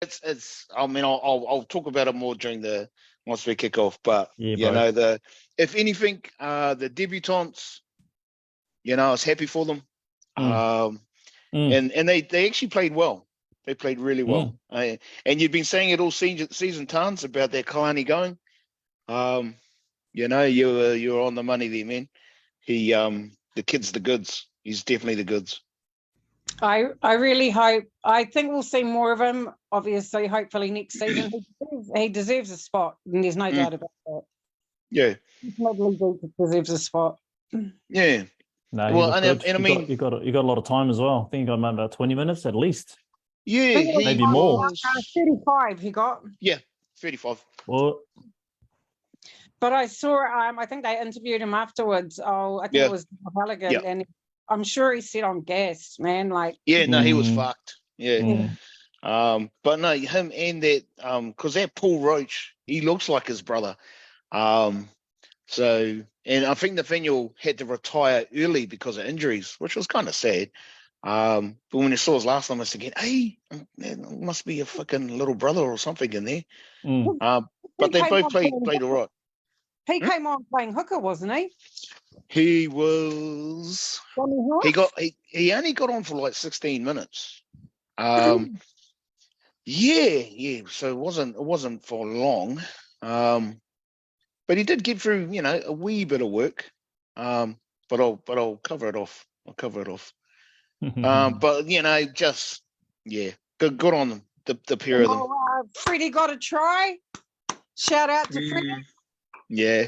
it's. I mean, I'll talk about it more during once we kick off. But if anything, the debutants, I was happy for them. And they actually played well. They played really well. And you've been saying it all season, Tans, about that Kalani going. You were on the money there, man. He the kid's the goods. He's definitely the goods. I really hope. I think we'll see more of him. Obviously, hopefully next season. He deserves a spot, and there's no doubt about that. Yeah, he deserves a spot. Yeah. No, well, and I mean, you got a lot of time as well. I think he got about 20 minutes at least. Yeah, maybe more. 35 he got. Yeah, 35. Well, but I saw. I think they interviewed him afterwards. Oh, I think it was Halligan, and I'm sure he said on gas, man. Like, no, he was fucked. Yeah. But no, him and that, because that Paul Roach, he looks like his brother. So, and I think Nathaniel had to retire early because of injuries, which was kind of sad. But when I saw his last time, I was thinking, hey, there must be a fucking little brother or something in there. But they both played all right. He came on playing hooker, wasn't he? He was. He only got on for like 16 minutes. Yeah. So it wasn't for long. But he did get through, a wee bit of work. But I'll cover it off. But just good on them. The pair of them. Freddie got a try. Shout out to Freddie. Yeah.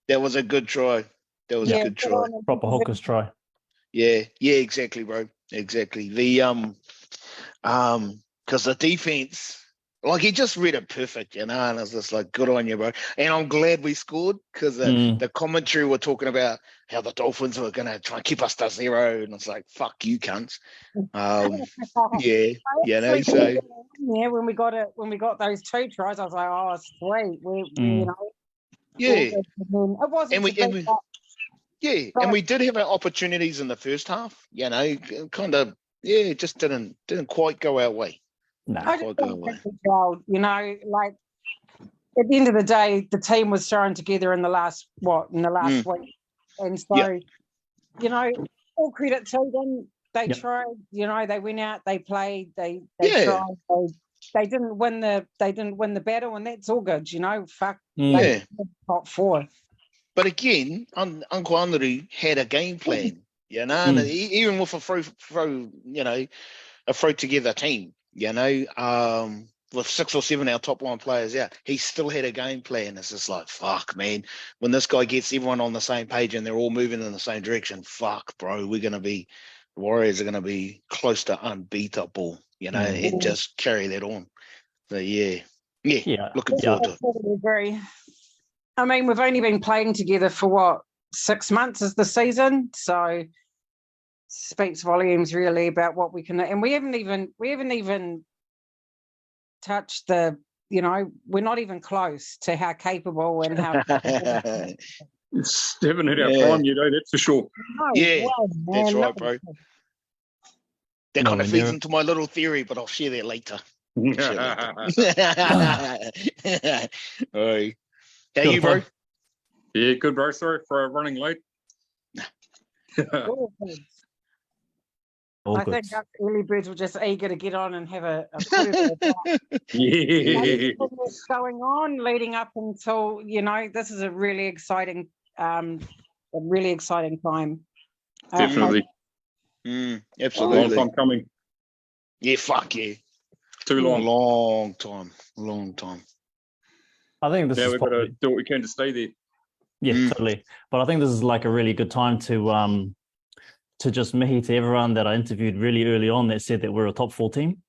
That was a good try. That was a good try. Proper hooker's try. Yeah, exactly, bro. Exactly. The because the defense, like, he just read it perfect, and I was just like, good on you, bro. And I'm glad we scored, because the commentary were talking about how the Dolphins were going to try and keep us to 0, and it's like, fuck you, cunts. So when we got those 2 tries, I was like, oh, sweet. It wasn't. And we did have our opportunities in the first half. Kind of, it just didn't quite go our way. No, like, at the end of the day, the team was thrown together in the last week, and so all credit to them. They tried. They went out, they played, they tried. They didn't win the battle, and that's all good. Fuck. Top 4. But again, Uncle Anuru had a game plan. And even with a throw together team. With 6 or 7 our top line players out, he still had a game plan. It's just like, fuck, man. When this guy gets everyone on the same page and they're all moving in the same direction, fuck, bro, the Warriors are going to be close to unbeatable, and just carry that on. So, looking forward to it. I agree. I mean, we've only been playing together for 6 months is the season, so speaks volumes really about what we can, and we haven't even touched the, we're not even close to how capable and how it's haven't hit our prime yet, that's for sure. That's right, bro. That kind of feeds into my little theory, but I'll share that later. All right. How you, bro? Yeah, good, bro. Sorry for running late. I think us early birds were just eager to get on and have a what's going on leading up until, this is a really exciting time. Definitely. Absolutely. Long time coming. Yeah, fuck yeah. Too long. Long time. I think this is we've got to do what we can to stay there. Yeah, totally. But I think this is like a really good time to just mihi to everyone that I interviewed really early on that said that we're a top 4 team.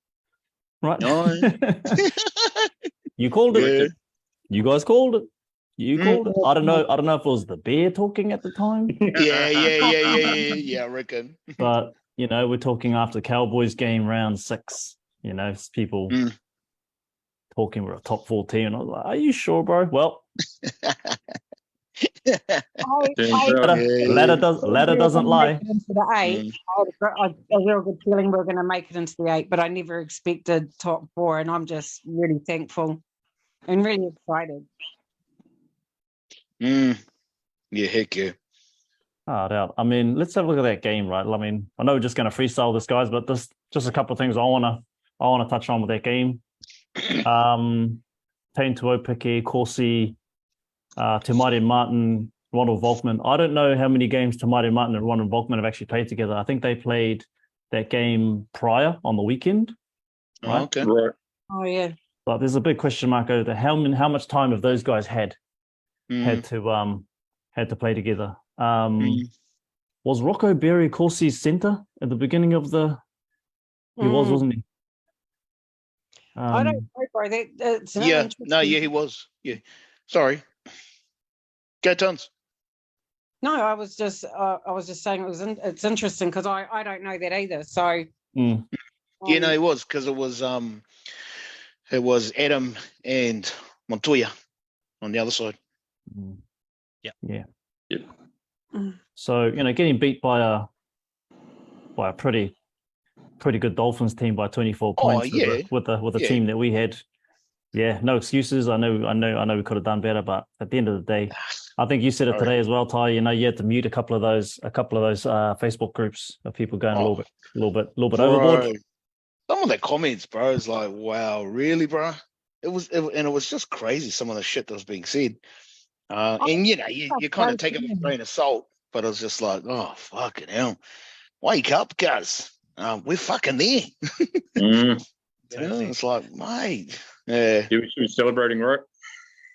Right? No. You called it. Yeah. You guys called it. You called it. I don't know if it was the bear talking at the time. Yeah, I reckon. But, we're talking after the Cowboys game round 6, people talking we're a top 4 team. And I was like, are you sure, bro? Well, Ladder doesn't lie. Make it into the 8. I had a real good feeling we were going to make it into the 8, but I never expected top 4, and I'm just really thankful and really excited. Yeah, heck yeah. Doubt. I mean, let's have a look at that game, right? I mean, I know we're just going to freestyle this, guys, but there's just a couple of things I wanna touch on with that game. Tain Tuopiki, Corsi, Te Maire Martin, Ronald Volkman. I don't know how many games Te Maire Martin and Ronald Volkman have actually played together. I think they played that game prior on the weekend. Right? Oh, okay. Right. Oh yeah. But there's a big question mark over there. How much time have those guys had to play together? Was Rocco Berry Corsi's centre at the beginning of the? He was, wasn't he? I don't know, bro. It's he was. Yeah, sorry. Go Tons. No, I was just saying it's interesting because I don't know that either. So yeah, no, it was because it was Adam and Montoya on the other side. Yeah. Mm. So getting beat by a pretty good Dolphins team by 24 points with the team that we had. Yeah, no excuses. I know we could have done better, but at the end of the day, I think you said it today as well, Ty. You had to mute a couple of those Facebook groups of people going a little bit overboard. Some of the comments, bro, is like, wow, really, bro? It was just crazy. Some of the shit that was being said. And you kind of take it with a grain of salt, but it was just like, oh, fucking hell. Wake up, guys. We're fucking there. It's like, mate. Yeah. You were celebrating, right?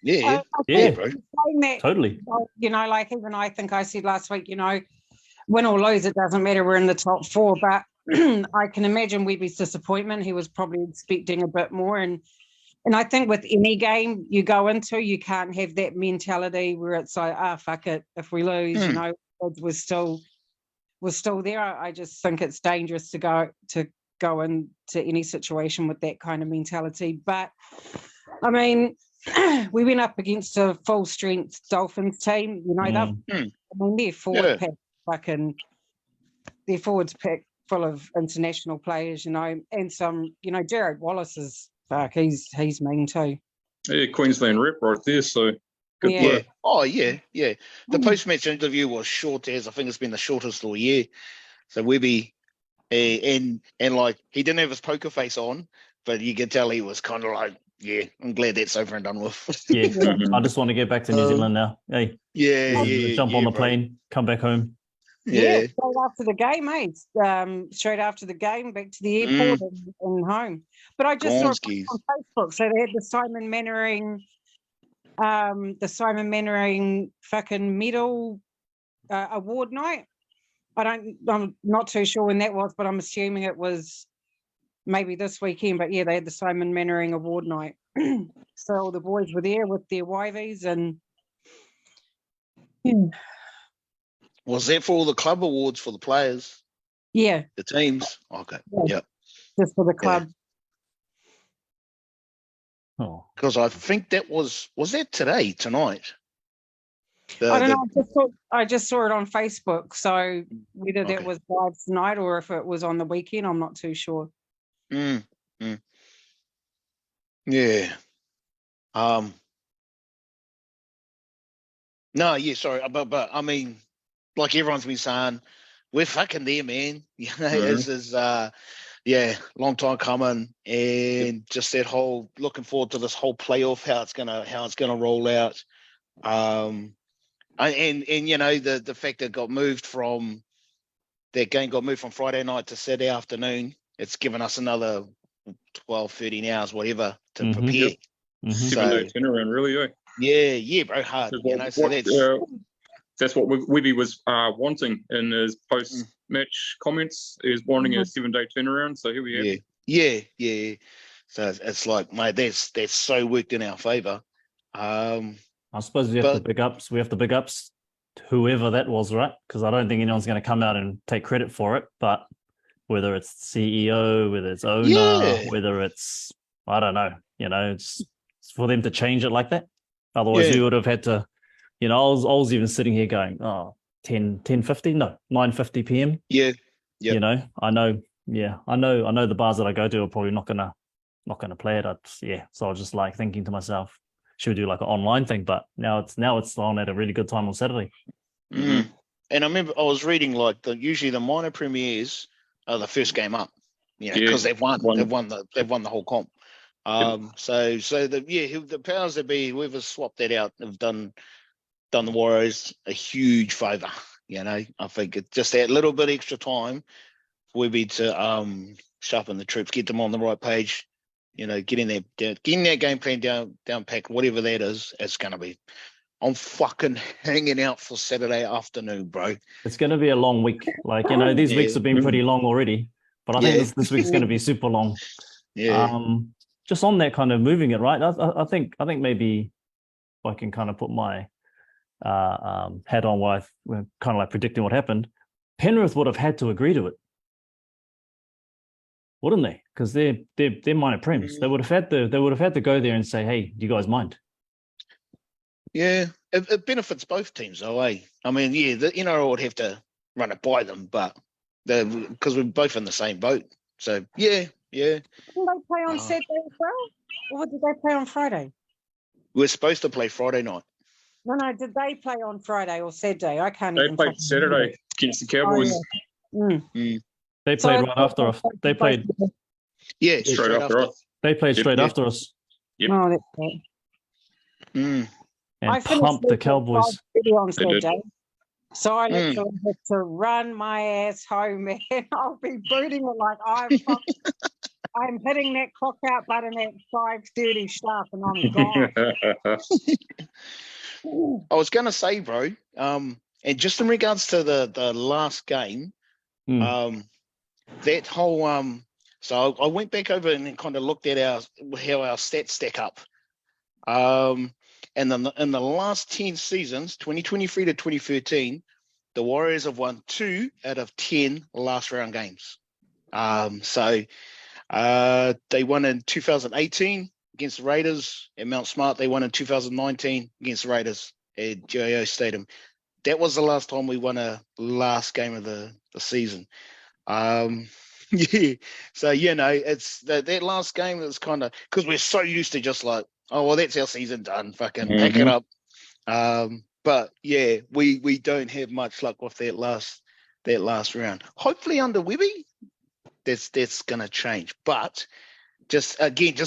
Yeah. Bro. That, totally. Like even I think I said last week, win or lose, it doesn't matter. We're in the top 4, but I can imagine Webby's disappointment. He was probably expecting a bit more. And I think with any game you go into, you can't have that mentality where it's like, fuck it. If we lose, we're still there. I just think it's dangerous to go into any situation with that kind of mentality. But I mean, we went up against a full strength Dolphins team. Their forward pack their forwards pack full of international players, and some, Jared Wallace is he's mean too. Yeah, Queensland rep right there. So good work. Oh yeah. The post-match interview was short as I think it's been the shortest all year. So Webby, and like he didn't have his poker face on, but you could tell he was kind of like, yeah, I'm glad that's over and done with. Yeah, I just want to get back to New Zealand now. Hey, jump on the plane, come back home. Yeah, straight after the game, mate. Straight after the game, back to the airport and home. But I just saw it on Facebook. So they had the Simon Mannering fucking medal award night. I'm not too sure when that was, but I'm assuming it was maybe this weekend. But yeah, they had the Simon Mannering award night. So all the boys were there with their wivies and. Was that for all the club awards for the players? Yeah. The teams? Okay. Yeah. Just for the club. Yeah. Oh. Because I think that was that tonight? I don't know. I just saw it on Facebook. So whether that was live tonight or if it was on the weekend, I'm not too sure. Yeah. No, yeah, sorry. But I mean, like everyone's been saying, we're fucking there, man. This is long time coming, and just that whole looking forward to this whole playoff, how it's gonna roll out, and the fact that that game got moved from Friday night to Saturday afternoon. It's given us another 12, 13 hours, whatever, to prepare. So, 7-day turnaround, really, Yeah, bro, hard. That's what Webby was wanting in his post-match comments. He was wanting a 7-day turnaround, so here we are. Yeah. So it's like, mate, that's so worked in our favour. I suppose we have to big ups whoever that was, right? Because I don't think anyone's going to come out and take credit for it. But whether it's CEO, whether it's owner, whether it's, I don't know, it's for them to change it like that. Otherwise, we would have had to, You know, I was even sitting here going, 10:50, no, 9:50 p.m. Yeah. Yep. You know, I know the bars that I go to are probably not gonna play it. So I was just like thinking to myself, should we do like an online thing? But now it's on at a really good time on Saturday. Mm-hmm. And I remember I was reading like usually the minor premiers are the first game up, because they've won the whole comp. So the powers that be, whoever's swapped that out, have done the Warriors a huge favour. I think it's just that little bit extra time for Webby to sharpen the troops, get them on the right page. Getting that game plan down packed, whatever that is. It's gonna be. I'm fucking hanging out for Saturday afternoon, bro. It's going to be a long week. Like, these weeks have been pretty long already, but I think this week's going to be super long. Yeah. Just on that kind of moving it, right? I think maybe I can kind of put my hat on while we're kind of like predicting what happened. Penrith would have had to agree to it, wouldn't they? Because they're minor prems. They would have had to go there and say, hey, do you guys mind? Yeah, it benefits both teams, though, eh? I mean, the NRL would have to run it by them, but because we're both in the same boat. So, yeah. Didn't they play on Saturday as well? Or did they play on Friday? We're supposed to play Friday night. No, did they play on Friday or Saturday? I can't They even. played Saturday against the Cowboys. Oh, yeah. They played right after us. They played. Yeah, straight after us. They played straight after us. Yep. Oh, that's right. And pumped the Cowboys. On Saturday, so I literally had to run my ass home, man. I'll be booting it like I'm hitting that clock out button at 5:30 sharp, and I'm gone. I was going to say, bro, and just in regards to the last game, that whole so I went back over and kind of looked at how our stats stack up. And then in the last 10 seasons, 2023 to 2013, the Warriors have won 2 out of 10 last round games. So they won in 2018 against the Raiders at Mount Smart. They won in 2019 against the Raiders at GIO Stadium. That was the last time we won a last game of the season. Yeah. So, it's that last game that's kind of, because we're so used to just like, oh, well, that's our season done. Fucking pack it up. But yeah, we don't have much luck with that last round. Hopefully under Webby, that's gonna change. But just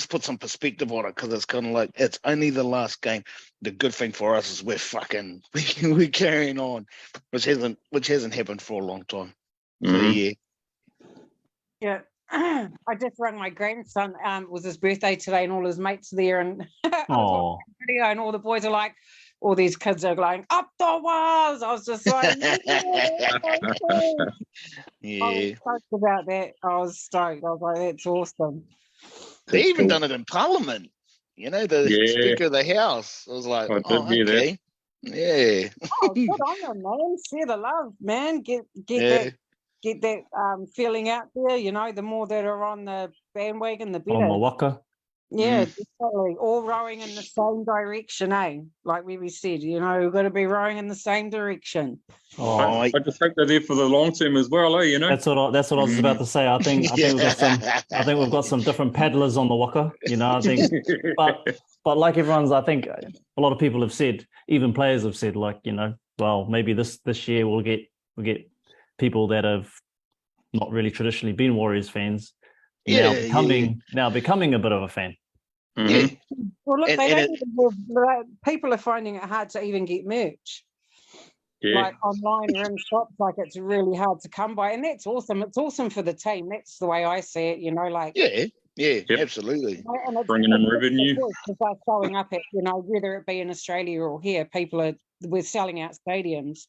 put some perspective on it, because it's kind of like it's only the last game. The good thing for us is we're carrying on, which hasn't happened for a long time. So yeah. Yeah. I just rang my grandson. It was his birthday today, and all his mates are there, and I was watching the video, and all the boys are like, all these kids are going up the walls. I was just like, yeah. I was stoked about that. I was stoked. I was like, that's awesome. They even done it in Parliament. The Speaker of the House. I was like, okay. Yeah. Oh, good on them, man. Share the love, man. Get that feeling out there. The more that are on the bandwagon, the better. On the waka. Yeah, definitely. All rowing in the same direction, eh? Like we said, we've got to be rowing in the same direction. I just think they're there for the long term as well, eh? That's what I was about to say. I think we've got some different paddlers on the waka. I think, but like I think a lot of people have said, even players have said, like, well, maybe this year we'll get people that have not really traditionally been Warriors fans now becoming a bit of a fan. Yeah. Well, look, people are finding it hard to even get merch. Yeah. Like online or in shops, like it's really hard to come by, and that's awesome. It's awesome for the team. That's the way I see it. Yeah, absolutely. And it's bringing in revenue. Because they're showing up at whether it be in Australia or here, we're selling out stadiums.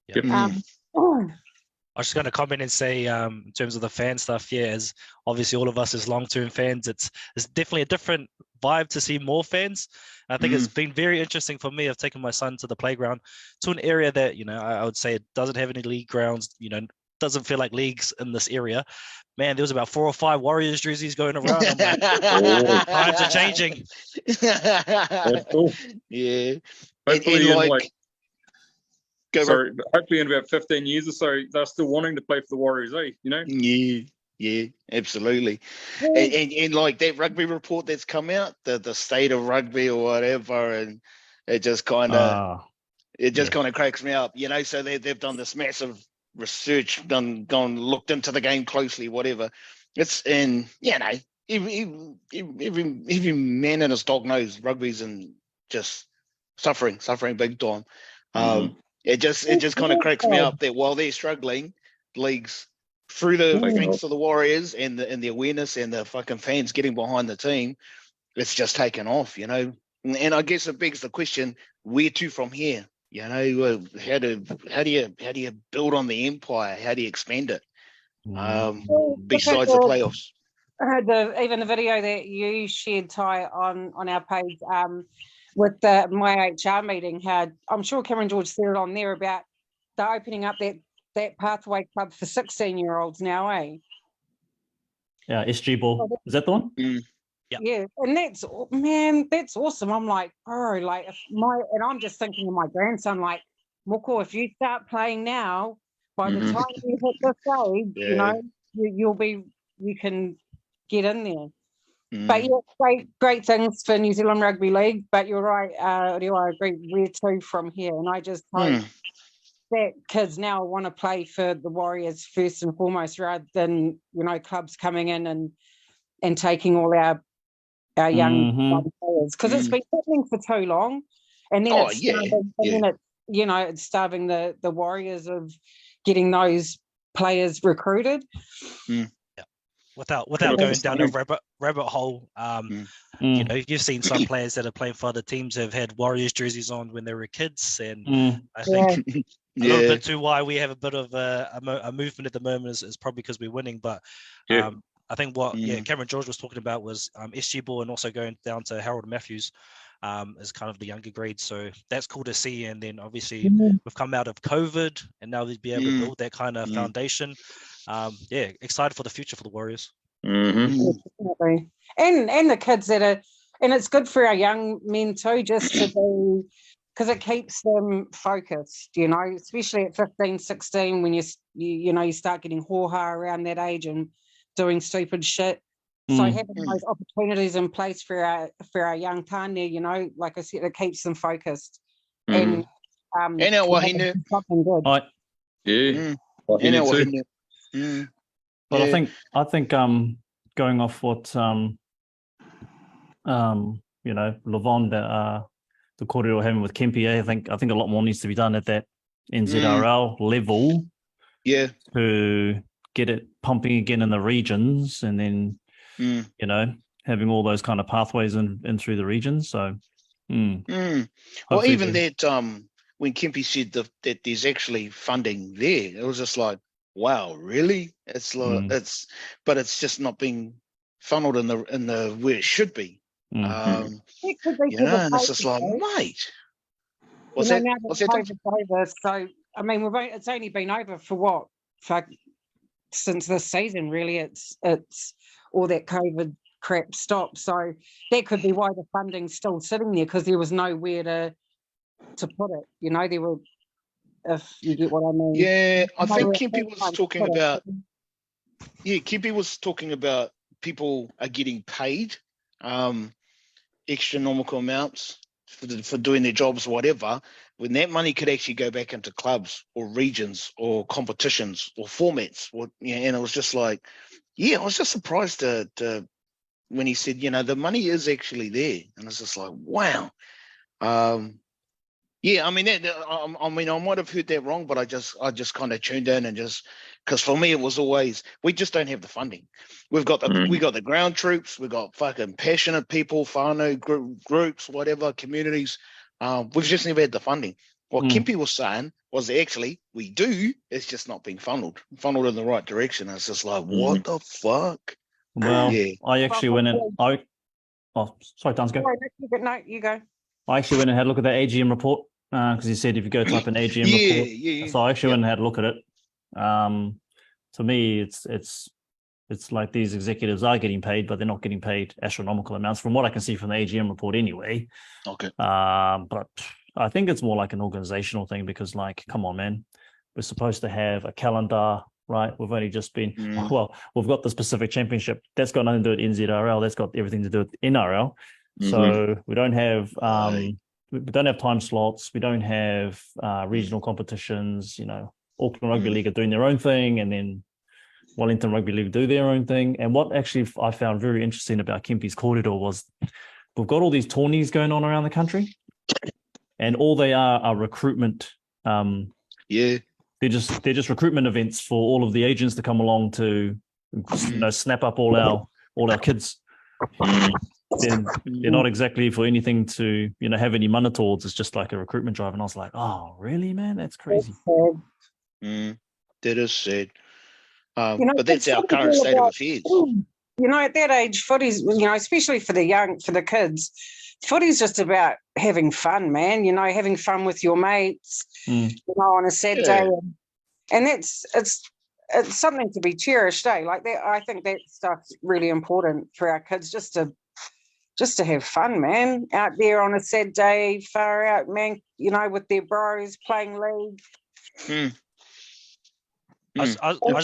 Yep. I was just going to comment and say, in terms of the fan stuff, as obviously all of us as long-term fans, it's definitely a different vibe to see more fans. I think it's been very interesting for me. I've taken my son to the playground, to an area that, I would say it doesn't have any league grounds, doesn't feel like leagues in this area. Man, there was about 4 or 5 Warriors jerseys going around. I'm like, times are changing. That's cool. Yeah. Hopefully, Go hopefully in about 15 years or so, they're still wanting to play for the Warriors, eh? Yeah, absolutely. And like that rugby report that's come out, the state of rugby or whatever, and it just kind of cracks me up, So they've done this massive research, looked into the game closely, whatever. Every man and his dog knows rugby's and just suffering big time. It just kind of cracks me up that while they're struggling, leagues through the thanks to the Warriors and the awareness and the fucking fans getting behind the team, it's just taken off, And I guess it begs the question, where to from here? How do you build on the empire? How do you expand it? Besides the playoffs. I heard even the video that you shared, Ty, on our page with my HR meeting had, I'm sure Cameron George said it on there about the opening up that pathway club for 16-year-olds now, eh? Yeah, SG Ball. Is that the one? Yeah, and that's awesome. I'm like, bro, like and I'm just thinking of my grandson, like, Moko, if you start playing now, by the time you hit this age, you can get in there. But great things for New Zealand Rugby League. But you're right, I agree. Where to from here? And I just hope that kids now want to play for the Warriors first and foremost, rather than clubs coming in and taking all our young players, because it's been happening for too long, and then it's starving the Warriors of getting those players recruited. Without going down a rabbit hole, you've seen some players that are playing for other teams have had Warriors jerseys on when they were kids, and I think a little bit to why we have a bit of a movement at the moment is probably because we're winning. But I think what Cameron George was talking about was SG Ball, and also going down to Harold Matthews as kind of the younger grade. So that's cool to see. And then obviously we've come out of COVID, and now we'd be able to build that kind of foundation. Excited for the future for the Warriors. Definitely. And the kids that are, and it's good for our young men too, just to be, because it keeps them focused, especially at 15, 16, when you start getting ho-ha around that age and doing stupid shit. So having those opportunities in place for our young tāne, like I said, it keeps them focused. And our wahine. Something good. But I think going off what Levon, the Kōrero having with Kempe, I think a lot more needs to be done at that NZRL level. Yeah. To get it pumping again in the regions, and then having all those kind of pathways in through the regions. So well, even that when Kempe said that there's actually funding there, it was just like, wow, really? It's like but it's just not being funneled in the where it should be. And it's just like, mate, what's that? Over, so I mean, it's only been over for what? Since this season, really. It's all that COVID crap stopped. So that could be why the funding's still sitting there, because there was nowhere to put it. There were, if you get what I mean. Yeah, I think Kempe was talking about. Yeah, Kempe was talking about people are getting paid astronomical amounts for doing their jobs, whatever, when that money could actually go back into clubs or regions or competitions or formats. And it was just like, I was just surprised to when he said, the money is actually there. And it's just like, wow. I might have heard that wrong, but I just kind of tuned in and just, because for me it was always, we just don't have the funding. We got the ground troops, we got fucking passionate people, whānau groups, whatever, communities. We've just never had the funding. What Kempe was saying was actually we do, it's just not being funneled in the right direction. It's just like, what the fuck? Well, I actually went in. Sorry, Dan's go. No, you go. I actually went and had a look at that AGM report, because he said if you go type in AGM report. So I actually went and had a look at it. to me, it's like these executives are getting paid, but they're not getting paid astronomical amounts, from what I can see from the AGM report anyway. Okay. But I think it's more like an organizational thing, because, like, come on, man, we're supposed to have a calendar, right? We've only just been, well, we've got the Pacific Championship. That's got nothing to do with NZRL. That's got everything to do with NRL. So we don't have we don't have time slots. We don't have regional competitions. You know, Auckland Rugby League are doing their own thing, and then Wellington Rugby League do their own thing. And what actually I found very interesting about Kempe's Kōrero was we've got all these tourneys going on around the country, and all they are recruitment. Yeah. They're just recruitment events for all of the agents to come along to, you know, snap up all our kids. They're not exactly for anything to, you know, have any money towards. It's just like a recruitment drive. And I was like, oh, really, man? That's crazy. That is sad. You know, but that's our current state of affairs. You know, at that age, footy's, you know, especially for the kids, footy's just about having fun, man. You know, having fun with your mates, you know, on a Saturday. And it's something to be cherished, eh? Like that, I think that stuff's really important for our kids, just to have fun, man. Out there on a Saturday, far out, man, you know, with their bros playing league. I was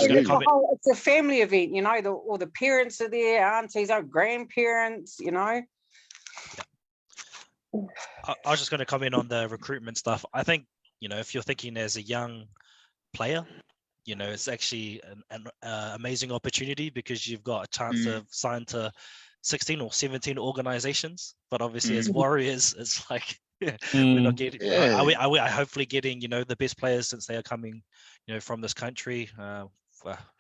going to comment. It's a family event, you know, all the parents are there, aunties, grandparents, you know. I was just going to comment on the recruitment stuff. I think, you know, if you're thinking as a young player, you know, it's actually an amazing opportunity, because you've got a chance to sign to 16 or 17 organizations. But obviously as Warriors, it's like we're not getting, are we hopefully getting, you know, the best players, since they are coming, you know, from this country. Well,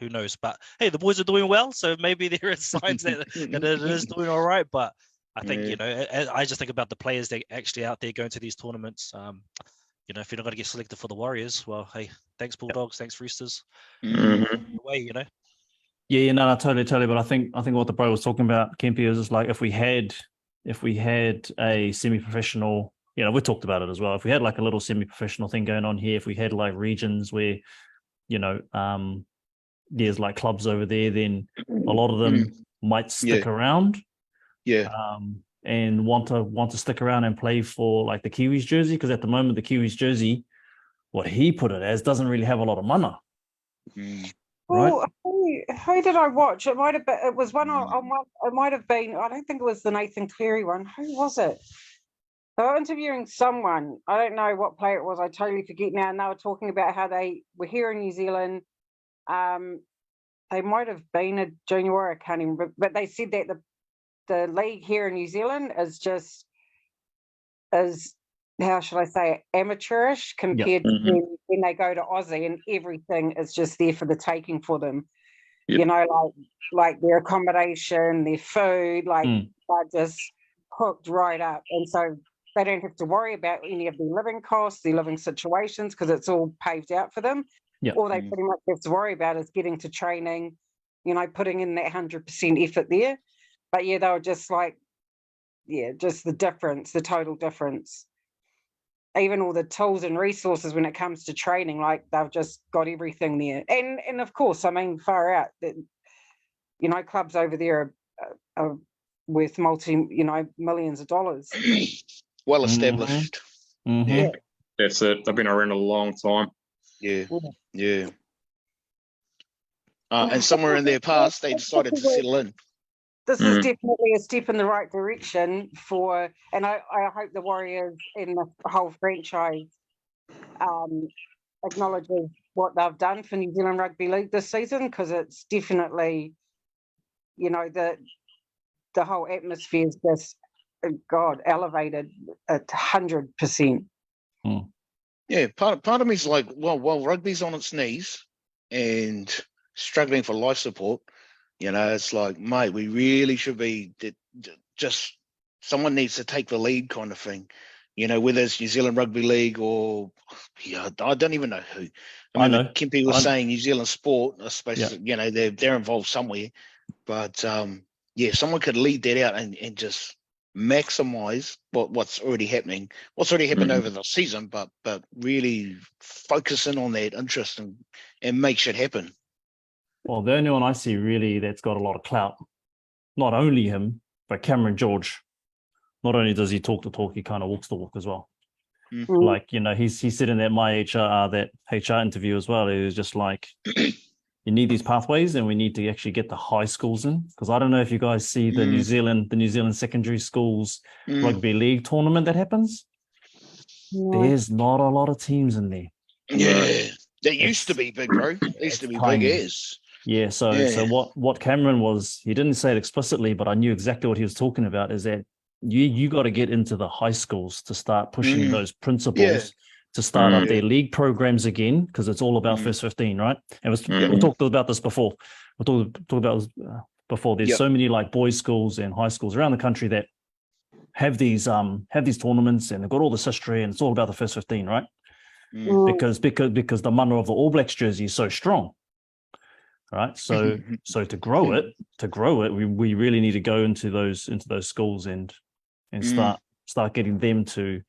who knows? But hey, the boys are doing well, so maybe there are signs that it is doing all right. But I think, you know, I just think about the players that are actually out there going to these tournaments. You know, if you're not going to get selected for the Warriors, well, hey, thanks Bulldogs, thanks Roosters. Away, you know. Yeah, no, totally. But I think what the bro was talking about, Kempe, is just like if we had a semi-professional, you know, we talked about it as well. If we had like a little semi-professional thing going on here, if we had like regions where, you know, there's like clubs over there, then a lot of them might stick around. And want to stick around and play for like the Kiwis jersey, because at the moment the Kiwis jersey, what he put it as, doesn't really have a lot of mana. Right? Well, who did I watch? It might have been. It was one on. It might have been. I don't think it was the Nathan Cleary one. Who was it? They were interviewing someone. I don't know what player it was. I totally forget now. And they were talking about how they were here in New Zealand. They might have been a junior warrior, I can't even remember, but they said that the league here in New Zealand is just, how should I say it, amateurish compared to when they go to Aussie, and everything is just there for the taking for them. You know, like their accommodation, their food, like they're just hooked right up. And so they don't have to worry about any of their living costs, their living situations, because it's all paved out for them. All they pretty much have to worry about is getting to training, you know, putting in that 100% effort there. But yeah, they were just like, just the difference, the total difference. Even all the tools and resources when it comes to training, like they've just got everything there. And of course, I mean, far out, you know, clubs over there are worth millions of dollars. Well established. Yeah. That's it. They've been around a long time. Yeah. And somewhere in their past, they decided to settle in. This is definitely a step in the right direction and I hope the Warriors and the whole franchise acknowledges what they've done for New Zealand Rugby League this season, because it's definitely, you know, the whole atmosphere is just, elevated 100%. Yeah, part of me is like, well, rugby's on its knees and struggling for life support. You know, it's like, mate, we really should be just someone needs to take the lead kind of thing. You know, whether it's New Zealand Rugby League or, I don't even know who. I know Kempe was saying New Zealand Sport, I suppose, you know, they're involved somewhere. But, someone could lead that out and just maximize what's already happening. What's already happened over the season, but really focus in on that interest and make shit happen. Well, the only one I see really that's got a lot of clout, not only him, but Cameron George. Not only does he talk the talk, he kind of walks the walk as well. Like, he said in that that HR interview as well, it was just like, you need these pathways and we need to actually get the high schools in. Because I don't know if you guys see the New Zealand secondary schools rugby league tournament that happens. There's not a lot of teams in there. Yeah. They used to be big, bro. They used to be big as. Yeah, so what Cameron was, he didn't say it explicitly, but I knew exactly what he was talking about, is that you got to get into the high schools to start pushing those principles to start up their league programs again, because it's all about first 15, right? And we talked about this before. We talked about this before. There's so many like boys' schools and high schools around the country that have these tournaments, and they've got all this history, and it's all about the first 15, right? Because the mana of the All Blacks jersey is so strong. Right, so to grow it, we really need to go into those schools and start getting them to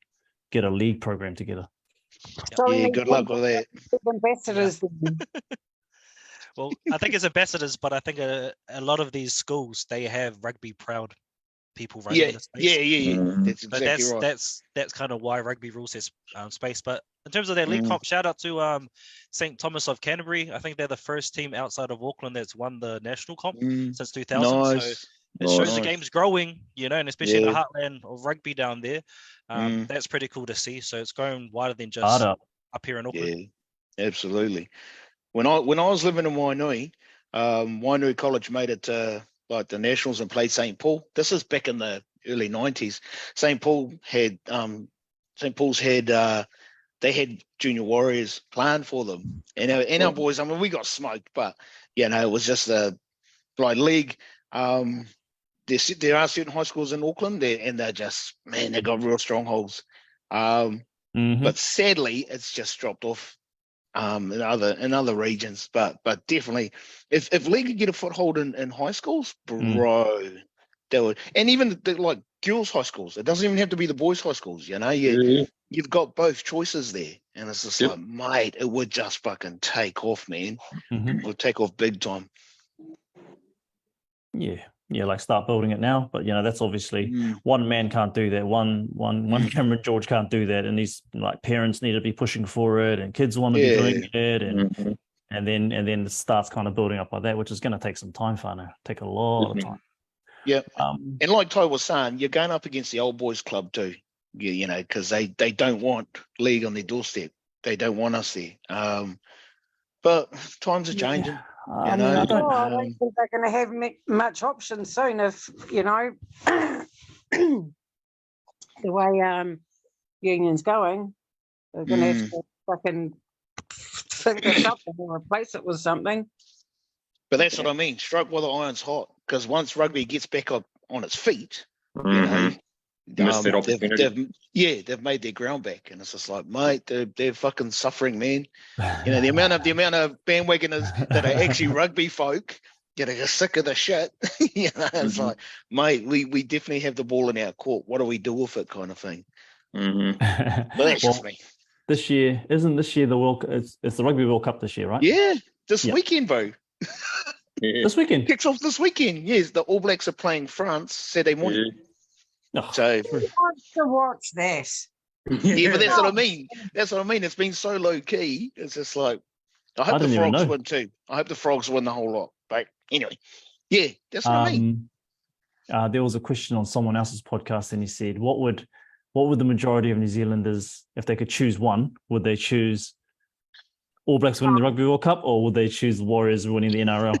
get a league program together. So good luck with that. Ambassadors. Well, I think it's ambassadors, but I think a lot of these schools, they have rugby proud people running the space. Yeah. That's exactly right. That's kind of why rugby rules has space. But in terms of their league comp, shout out to St. Thomas of Canterbury. I think they're the first team outside of Auckland that's won the national comp since 2000. Nice. So it shows the game's growing, and especially in the heartland of rugby down there. That's pretty cool to see. So it's going wider than just up here in Auckland. Yeah, absolutely. When I was living in Wainui, Wainui College made it to like the Nationals and played St. Paul. This is back in the early 90s. St. Paul's had they had junior warriors playing for them. And our boys, I mean, we got smoked, but it was just a like league. There are certain high schools in Auckland and they're just, man, they got real strongholds. But sadly it's just dropped off in other regions. But definitely if league could get a foothold in high schools, bro, they would. And even the like girls' high schools. It doesn't even have to be the boys' high schools, You've got both choices there. And it's just like, mate, it would just fucking take off, man. It would take off big time. Yeah, like start building it now. But that's obviously one man can't do that. One Cameron George can't do that. And these like parents need to be pushing for it, and kids want to be doing it, and then it starts kind of building up like that, which is going to take some time, Whānau. Take a lot of time. Yeah. And like Ty was saying, you're going up against the old boys club too. Because they don't want league on their doorstep. They don't want us there. But times are changing. I don't think they're going to have much option soon if, the way union's going. They're going to have to fucking think of something or replace it with something. But that's what I mean. Strike while the iron's hot. Because once rugby gets back up on its feet, they've made their ground back, and it's just like, mate, they're fucking suffering, man. The amount of bandwagoners that are actually rugby folk, are sick of the shit. It's like, mate, we definitely have the ball in our court. What do we do with it, kind of thing. But that's just me. This year the World? It's the Rugby World Cup this year, right? Yeah, this weekend, bro. This weekend kicks off this weekend. Yes, the All Blacks are playing France Saturday morning. So who wants to watch this? Yeah, but that's what I mean. It's been so low key. It's just like, I hope the Frogs win too. I hope the Frogs win the whole lot. But anyway, that's what I mean. There was a question on someone else's podcast, and he said, "What would the majority of New Zealanders, if they could choose one, would they choose All Blacks winning the Rugby World Cup, or would they choose the Warriors winning the NRL?"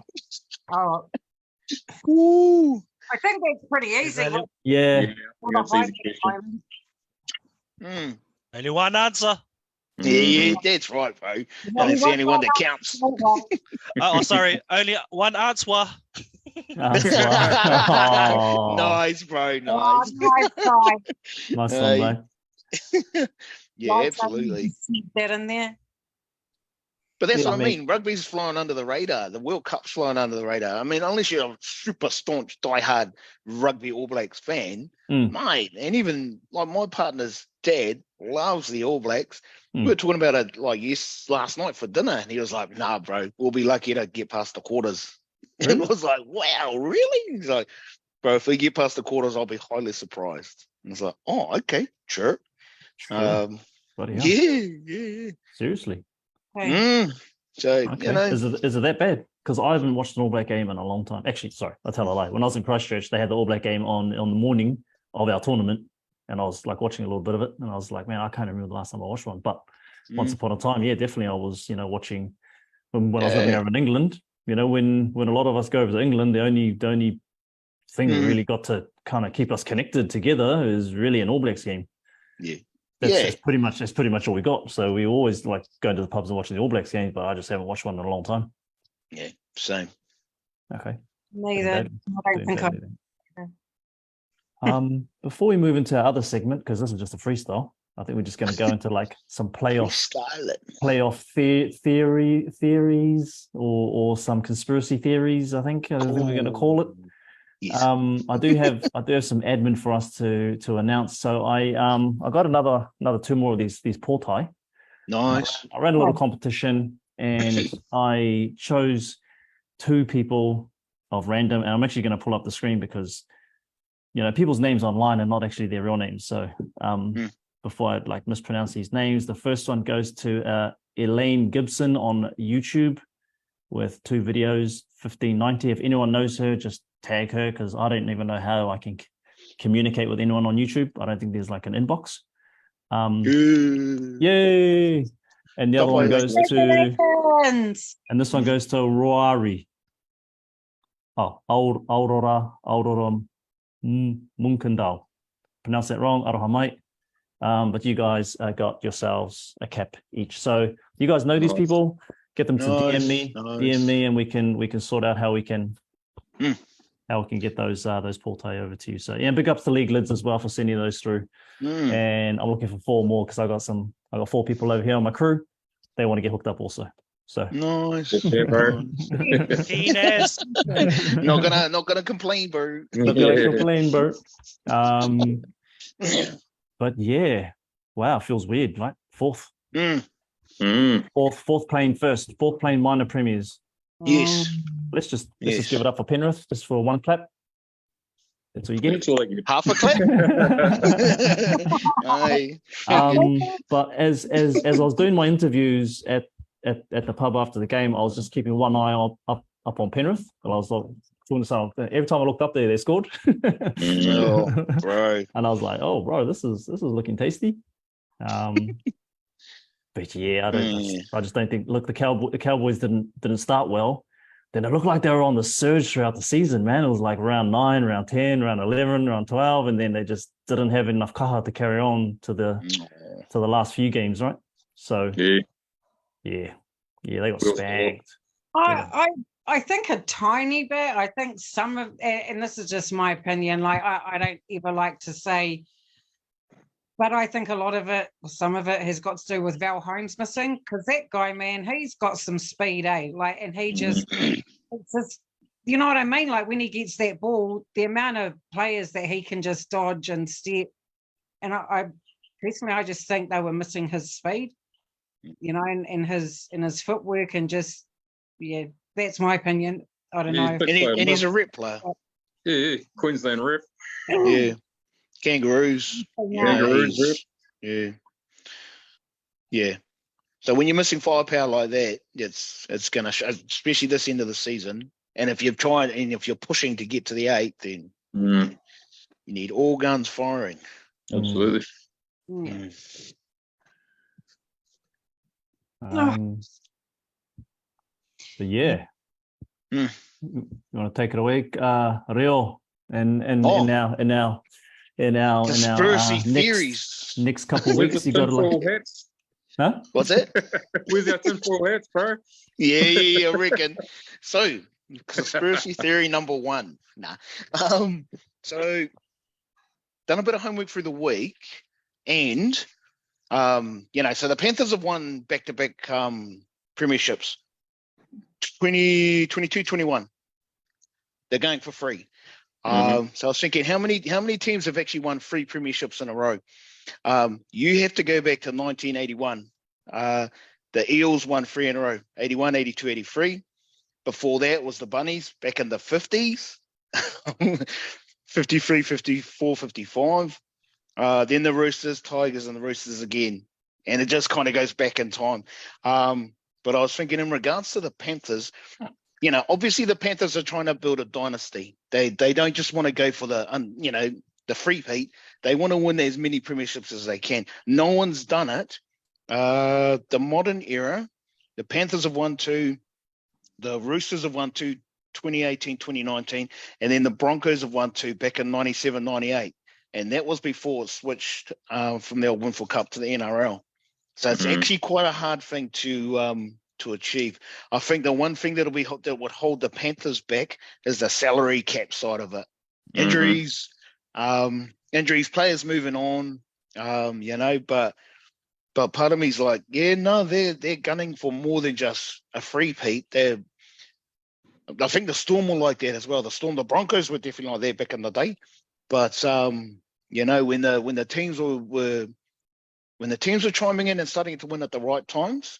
Ooh. I think that's pretty easy. Yeah. Only one answer. Yeah, that's right, bro. And it's the only one that counts. Sorry. Only one answer. Nice, bro. Nice. Nice one, bro. Yeah, absolutely. That in there. But that's Yeah, what I mean. Rugby's flying under the radar. The World Cup's flying under the radar. I mean, unless you're a super staunch, diehard rugby All Blacks fan, mate, and even like my partner's dad loves the All Blacks. We were talking about it like last night for dinner, and he was like, "Nah, bro, we'll be lucky to get past the quarters." Really? It was like, "Wow, really?" He's like, "Bro, if we get past the quarters, I'll be highly surprised." And it's like, "Oh, okay, sure." Bloody hell. Yeah. Seriously. So Okay. you know, Is it that bad? Because I haven't watched an All Black game in a long time. Actually, sorry, I tell a lie. When I was in Christchurch, they had the All Black game on the morning of our tournament, and I was like watching a little bit of it, and I was like, man, I can't remember the last time I watched one. But once upon a time, yeah, definitely, I was watching when I was living over in England. You know, when a lot of us go over to England, the only thing that really got to kind of keep us connected together is really an All Blacks game. Yeah. That's pretty much all we got. So we always like going to the pubs and watching the All Blacks games, but I just haven't watched one in a long time. Yeah, same. Okay. Neither. I don't think Before we move into our other segment, because this is just a freestyle, I think we're just going to go into like some playoff theories or some conspiracy theories. I think we're going to call it. Yes. I do have some admin for us to announce. So I got another two more of these portai. Nice. I ran a little competition and I chose two people of random, and I'm actually going to pull up the screen because people's names online are not actually their real names. So before I like mispronounce these names, the first one goes to Elaine Gibson on YouTube with 2 videos, 1590. If anyone knows her, just tag her because I don't even know how I can communicate with anyone on YouTube. I don't think there's like an inbox. Yay! And the other one goes to, and this one goes to Roari. Oh, Aurora Munkendal. Pronounce that wrong, aroha mai. But you guys got yourselves a cap each. So you guys know these people. Get them to DM me, and we can sort out how we can get those portai over to you. So yeah, big ups to League Lids as well for sending those through. And I'm looking for 4 more because I got 4 people over here on my crew. They want to get hooked up also. So nice. Not gonna complain, bro. Not gonna complain, bro. But yeah, wow, feels weird, right? Fourth playing first, 4th playing minor premiers. Yes. Let's just give it up for Penrith, just for 1 clap. That's all you get. Half a clap. But as I was doing my interviews at the pub after the game, I was just keeping one eye up on Penrith. And I was like, every time I looked up there, they scored. Oh, bro. And I was like, oh, bro, this is looking tasty. But yeah, I just don't think. Look, the Cowboys didn't start well. Then it looked like they were on the surge throughout the season, man. It was like round 9, round 10, round 11, round 12, and then they just didn't have enough kaha to carry on to the last few games, right? So yeah, they got spanked. I think a tiny bit. I think some of, and this is just my opinion. Like I don't ever like to say. But I think a lot of it, some of it has got to do with Val Holmes missing, because that guy, man, he's got some speed, eh? Like, and he just, it's just, you know what I mean? Like when he gets that ball, the amount of players that he can just dodge and step. And I personally, I just think they were missing his speed, and his footwork, and just, yeah, that's my opinion. I don't know. And he's a rep player. Yeah, Queensland rep. Yeah. Kangaroos. Yeah. So when you're missing firepower like that, it's going to show, especially this end of the season. And if you're pushing to get to the 8, then you need all guns firing. Absolutely. But yeah, you want to take it away, Rio, and now conspiracy theories. Next couple of weeks, you got to like. Hats? Huh? What's that? Where's our tinfoil hats, bro? Yeah, I reckon. So, conspiracy theory number 1. So, done a bit of homework through the week, and so the Panthers have won back-to-back premierships. 20, 22, 21. They're going for free. So I was thinking, how many teams have actually won 3 premierships in a row? You have to go back to 1981. The Eels won 3 in a row, 81, 82, 83. Before that was the Bunnies back in the 50s, 53, 54, 55. Then the Roosters, Tigers, and the Roosters again. And it just kind of goes back in time. But I was thinking in regards to the Panthers, you know, obviously the Panthers are trying to build a dynasty. They don't just want to go for the, you know, the free-peat. They want to win as many premierships as they can. No one's done it. The modern era, the Panthers have won 2. The Roosters have won 2, 2018, 2019. And then the Broncos have won 2 back in 97, 98. And that was before it switched from the old Winfield Cup to the NRL. So it's actually quite a hard thing to achieve. I think the one thing that would hold the Panthers back is the salary cap side of it. Injuries, players moving on, you know, but part of me is like, yeah, no, they're gunning for more than just a free-peat. I think the Storm were like that as well. The Broncos were definitely like that back in the day. But you know, when the teams were chiming in and starting to win at the right times,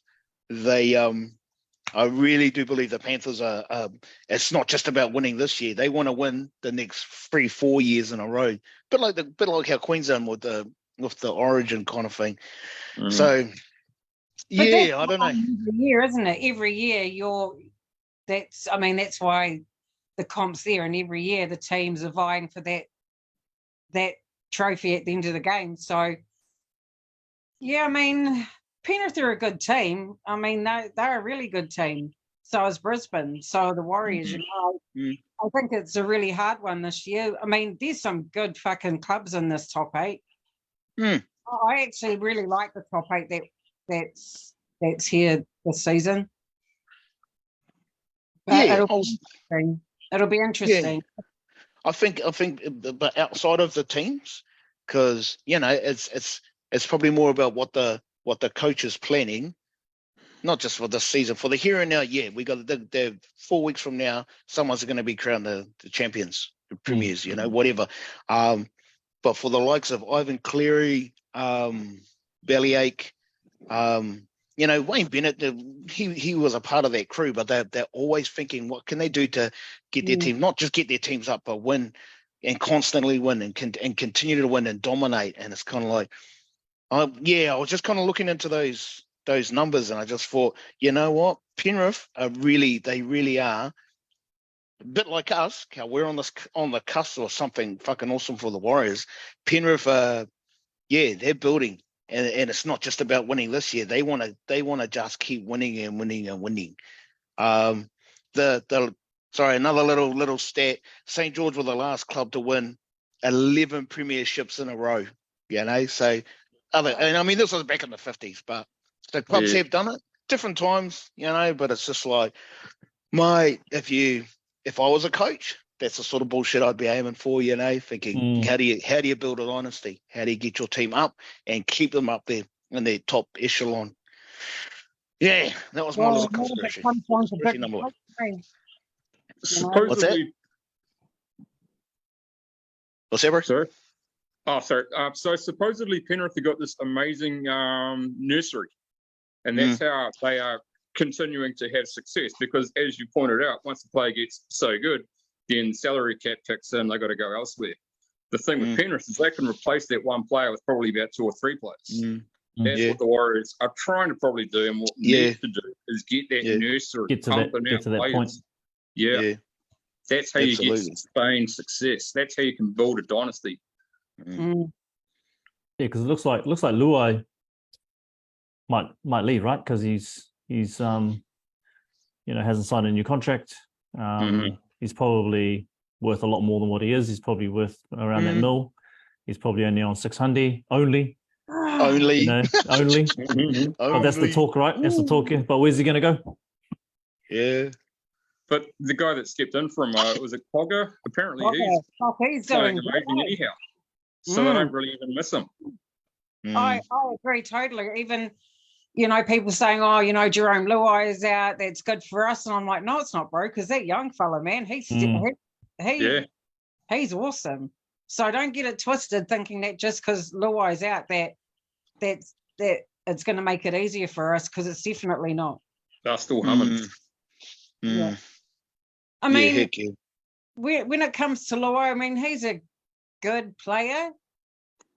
I really do believe the Panthers are. It's not just about winning this year; they want to win the next 3-4 years in a row. Bit like how Queensland with the Origin kind of thing. So, yeah, I don't know. Every year, isn't it? Every year, that's why the comp's there, and every year the teams are vying for that trophy at the end of the game. So, yeah, I mean, Penrith are a good team. I mean, they're a really good team. So is Brisbane. So are the Warriors. You know, I think it's a really hard one this year. I mean, there's some good fucking clubs in this top 8. I actually really like the top 8 that's here this season. But it'll be interesting. Yeah. I think, but outside of the teams, because you know, it's probably more about what the coach is planning, not just for this season, for the here and now. Yeah, we got the 4 weeks from now, someone's going to be crowned the champions, the premiers, you know, whatever. But for the likes of Ivan Cleary, Bellyache, you know, Wayne Bennett, he was a part of that crew, but they're always thinking, what can they do to get their team, not just get their teams up, but win and constantly win and continue to win and dominate. And it's kind of like, I was just kind of looking into those numbers, and I just thought, you know what, Penrith they really are a bit like us. How we're on the cusp of something fucking awesome for the Warriors. Penrith, they're building. And it's not just about winning this year. They want to just keep winning and winning and winning. Another little stat. St. George were the last club to win 11 premierships in a row. You know, so and I mean this was back in the 50s, but the clubs have done it different times. You know, but it's just like if I was a coach, that's the sort of bullshit I'd be aiming for, you know, thinking, how do you build a dynasty? How do you get your team up and keep them up there in their top echelon? Yeah, that was my little conspiracy. Number 1. Supposedly, what's that, bro? Sorry. Oh, sorry. So supposedly Penrith have got this amazing nursery, and that's how they are continuing to have success. Because as you pointed out, once the player gets so good, then salary cap kicks in, they got to go elsewhere. The thing with Penrith is they can replace that one player with probably about 2 or 3 players. That's what the Warriors are trying to probably do, and what needs to do is get that nursery, get to that point. Yeah. That's how you get sustained success. That's how you can build a dynasty. Yeah, because it looks like Luai might leave, right? Because he's you know, hasn't signed a new contract. He's probably worth a lot more than what he is. He's probably worth around that mil. He's probably only on 600 only. You know, only. But that's the talk, right? That's the talk. But where's he going to go? Yeah. But the guy that stepped in from was it Cogger? Apparently he's doing amazing anyhow. So they don't really even miss him. I agree totally. Even you know, people saying, oh, you know, Jerome Luai is out, that's good for us. And I'm like, no, it's not, bro, because that young fella, man, he's awesome. So don't get it twisted thinking that just because Luai's out that it's going to make it easier for us, because it's definitely not. They're still humming. Yeah. I mean, when it comes to Luai, I mean, he's a good player,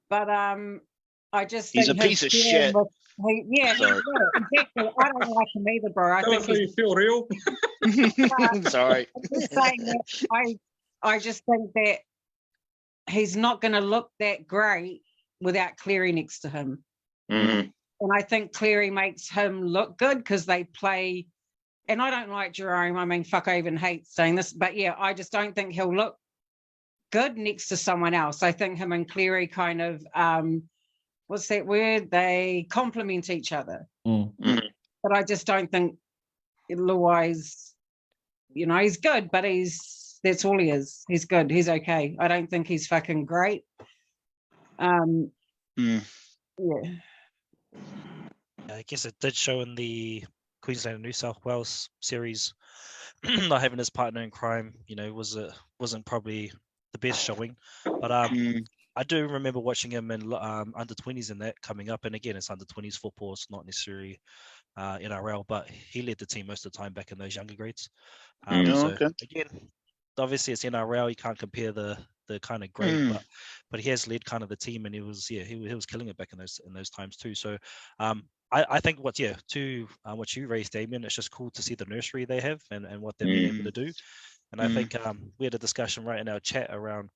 but I just think he's a piece of shit. Exactly. I don't like him either, bro. I think you feel real. Sorry. I'm just saying that I just think that he's not going to look that great without Cleary next to him. Mm-hmm. And I think Cleary makes him look good because they play. And I don't like Jerome. I mean, fuck, I even hate saying this, but yeah, I just don't think he'll look good next to someone else. I think him and Cleary kind of, what's that word? They complement each other. Mm. But I just don't think Luai's, you know, he's good, but that's all he is. He's good. He's okay. I don't think he's fucking great. Yeah. I guess it did show in the Queensland and New South Wales series, not having his partner in crime, you know, wasn't probably the best showing. But I do remember watching him in under 20s and that coming up. And again, it's under 20s football. It's not necessarily NRL, but he led the team most of the time back in those younger grades. So again, obviously it's NRL. You can't compare the kind of grade, but he has led kind of the team, and he was killing it back in those times too. So I think what you raised, Damien, it's just cool to see the nursery they have and what they've been able to do. And I think we had a discussion right in our chat around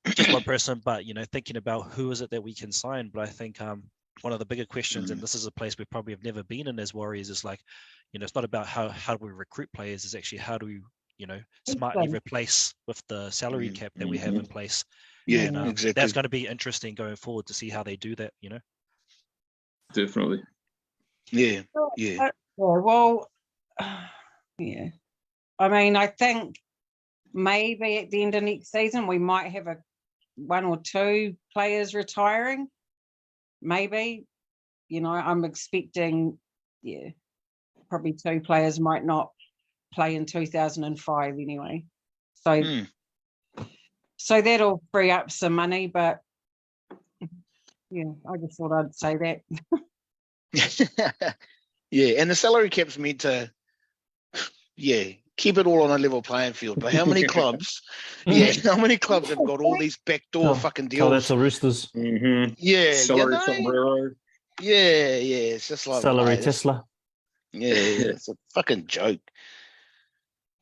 just one person, but you know, thinking about who is it that we can sign. But I think one of the bigger questions, and this is a place we probably have never been in as Warriors, is like, you know, it's not about how do we recruit players, it's actually how do we, you know, smartly replace with the salary cap that we have in place. Yeah, and, exactly. That's going to be interesting going forward to see how they do that, you know. Definitely. Yeah. Well, yeah. I mean, I think maybe at the end of next season we might have one or two players retiring. Maybe, you know, I'm expecting, probably two players might not play in 2005 anyway. So that'll free up some money, but yeah, I just thought I'd say that. Yeah, and the salary cap's meant to, keep it all on a level playing field. But how many clubs? How many clubs have got all these backdoor fucking deals? That's the Roosters. Yeah, salary sombrero. Yeah, it's just like salary Tesla. Yeah, it's a fucking joke.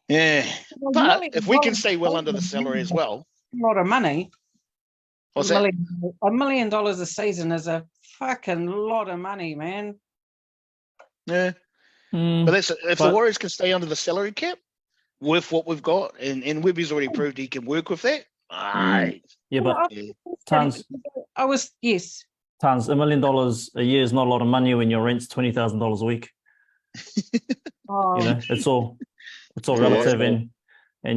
Yeah, but if we can stay well under the salary as well, a lot of money. What's that? $1 million a season is a fucking lot of money, man. Yeah. But if the Warriors can stay under the salary cap with what we've got, and Webby's already proved he can work with that. Yeah, but Tons, $1 million a year is not a lot of money when your rent's $20,000 a week. You know, it's all relative, and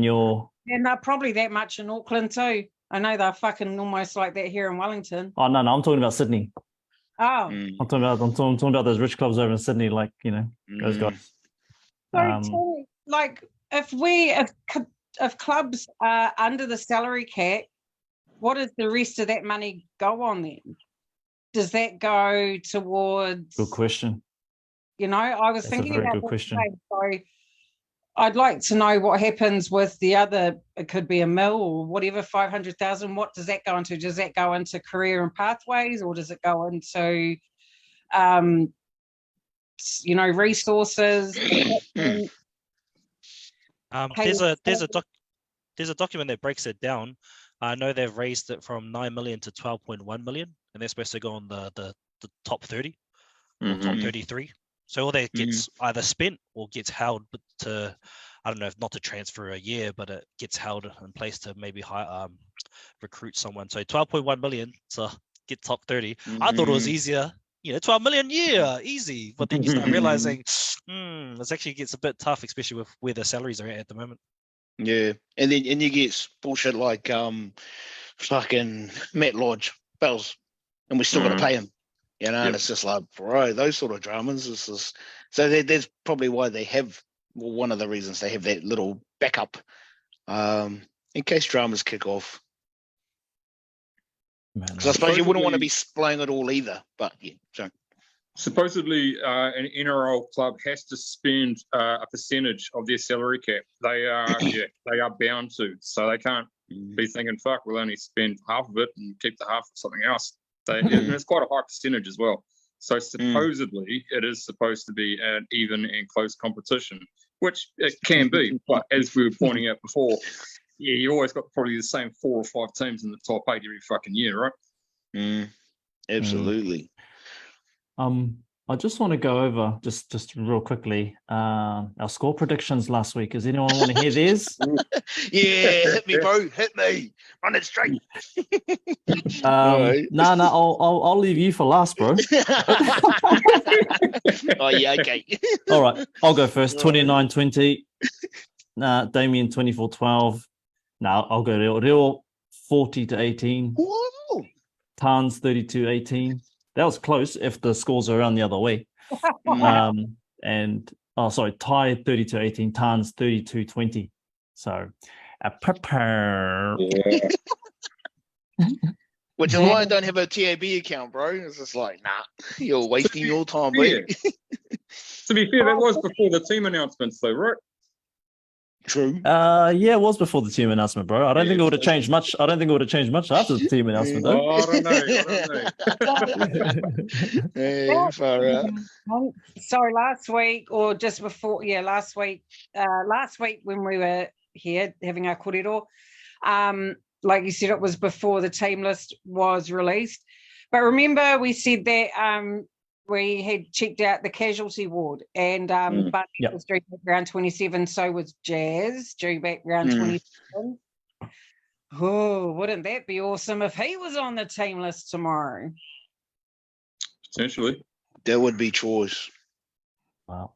your. And they're probably that much in Auckland too. I know they're fucking almost like that here in Wellington. Oh no, I'm talking about Sydney. Oh, I'm talking about those rich clubs over in Sydney, like, you know, those guys. So, like, if clubs are under the salary cap, what does the rest of that money go on then? Does that go towards? Good question. You know, I was thinking about good question. So I'd like to know what happens with the other. It could be $1 million or whatever, 500,000. What does that go into? Does that go into career and pathways, or does it go into, you know, resources? There's a document that breaks it down. I know they've raised it from 9 million to 12.1 million, and they're supposed to go on the top 30 or top 33. So all that gets either spent or gets held to, I don't know, if not to transfer a year, but it gets held in place to maybe recruit someone. So 12.1 million to get top 30. I thought it was easier, you know, 12 million a year, easy. But then you start realizing, this actually gets a bit tough, especially with where the salaries are at the moment. Yeah, and you get bullshit like fucking Matt Lodge, Bells, and we still got to pay him. You know, and it's just like, bro, those sort of dramas. That's probably why they have. Well, one of the reasons they have that little backup, in case dramas kick off. Because I suppose you wouldn't want to be splaying it all either. But yeah, so. Supposedly, an NRL club has to spend a percentage of their salary cap. They are, they are bound to. So they can't be thinking, "Fuck, we'll only spend half of it and keep the half for something else." And it's quite a high percentage as well. So supposedly, it is supposed to be an even and close competition, which it can be. But as we were pointing out before, you always got probably the same 4 or 5 teams in the top 8 every fucking year, right? Absolutely. I just want to go over just real quickly our score predictions last week. Does anyone want to hear theirs? Yeah, hit me, bro. Hit me. Run it straight. No, I'll leave you for last, bro. Oh yeah, okay. All right, I'll go first. 29-20. Damien 24-12. Now I'll go Real 40-18. Whoa. Tans 32-18. That was close if the scores are around the other way. Ty 32-18, Tans 32-20. So prepare. Yeah. Which is why I don't have a TAB account, bro. It's just like, nah, you're wasting your time, mate. To be fair, that was before the team announcements, though, right? True. Yeah, it was before the team announcement, bro. I don't think it would have changed much. I don't think it would have changed much after the team announcement, though. Oh, I don't know. Yeah, far out. So last week, or just before, last week when we were here having our kōrero, like you said, it was before the team list was released. But remember, we said that we had checked out the casualty ward, and but was due back round 27, so was Jazz due back round 27. Oh, wouldn't that be awesome if he was on the team list tomorrow? Potentially. That would be choice. Wow.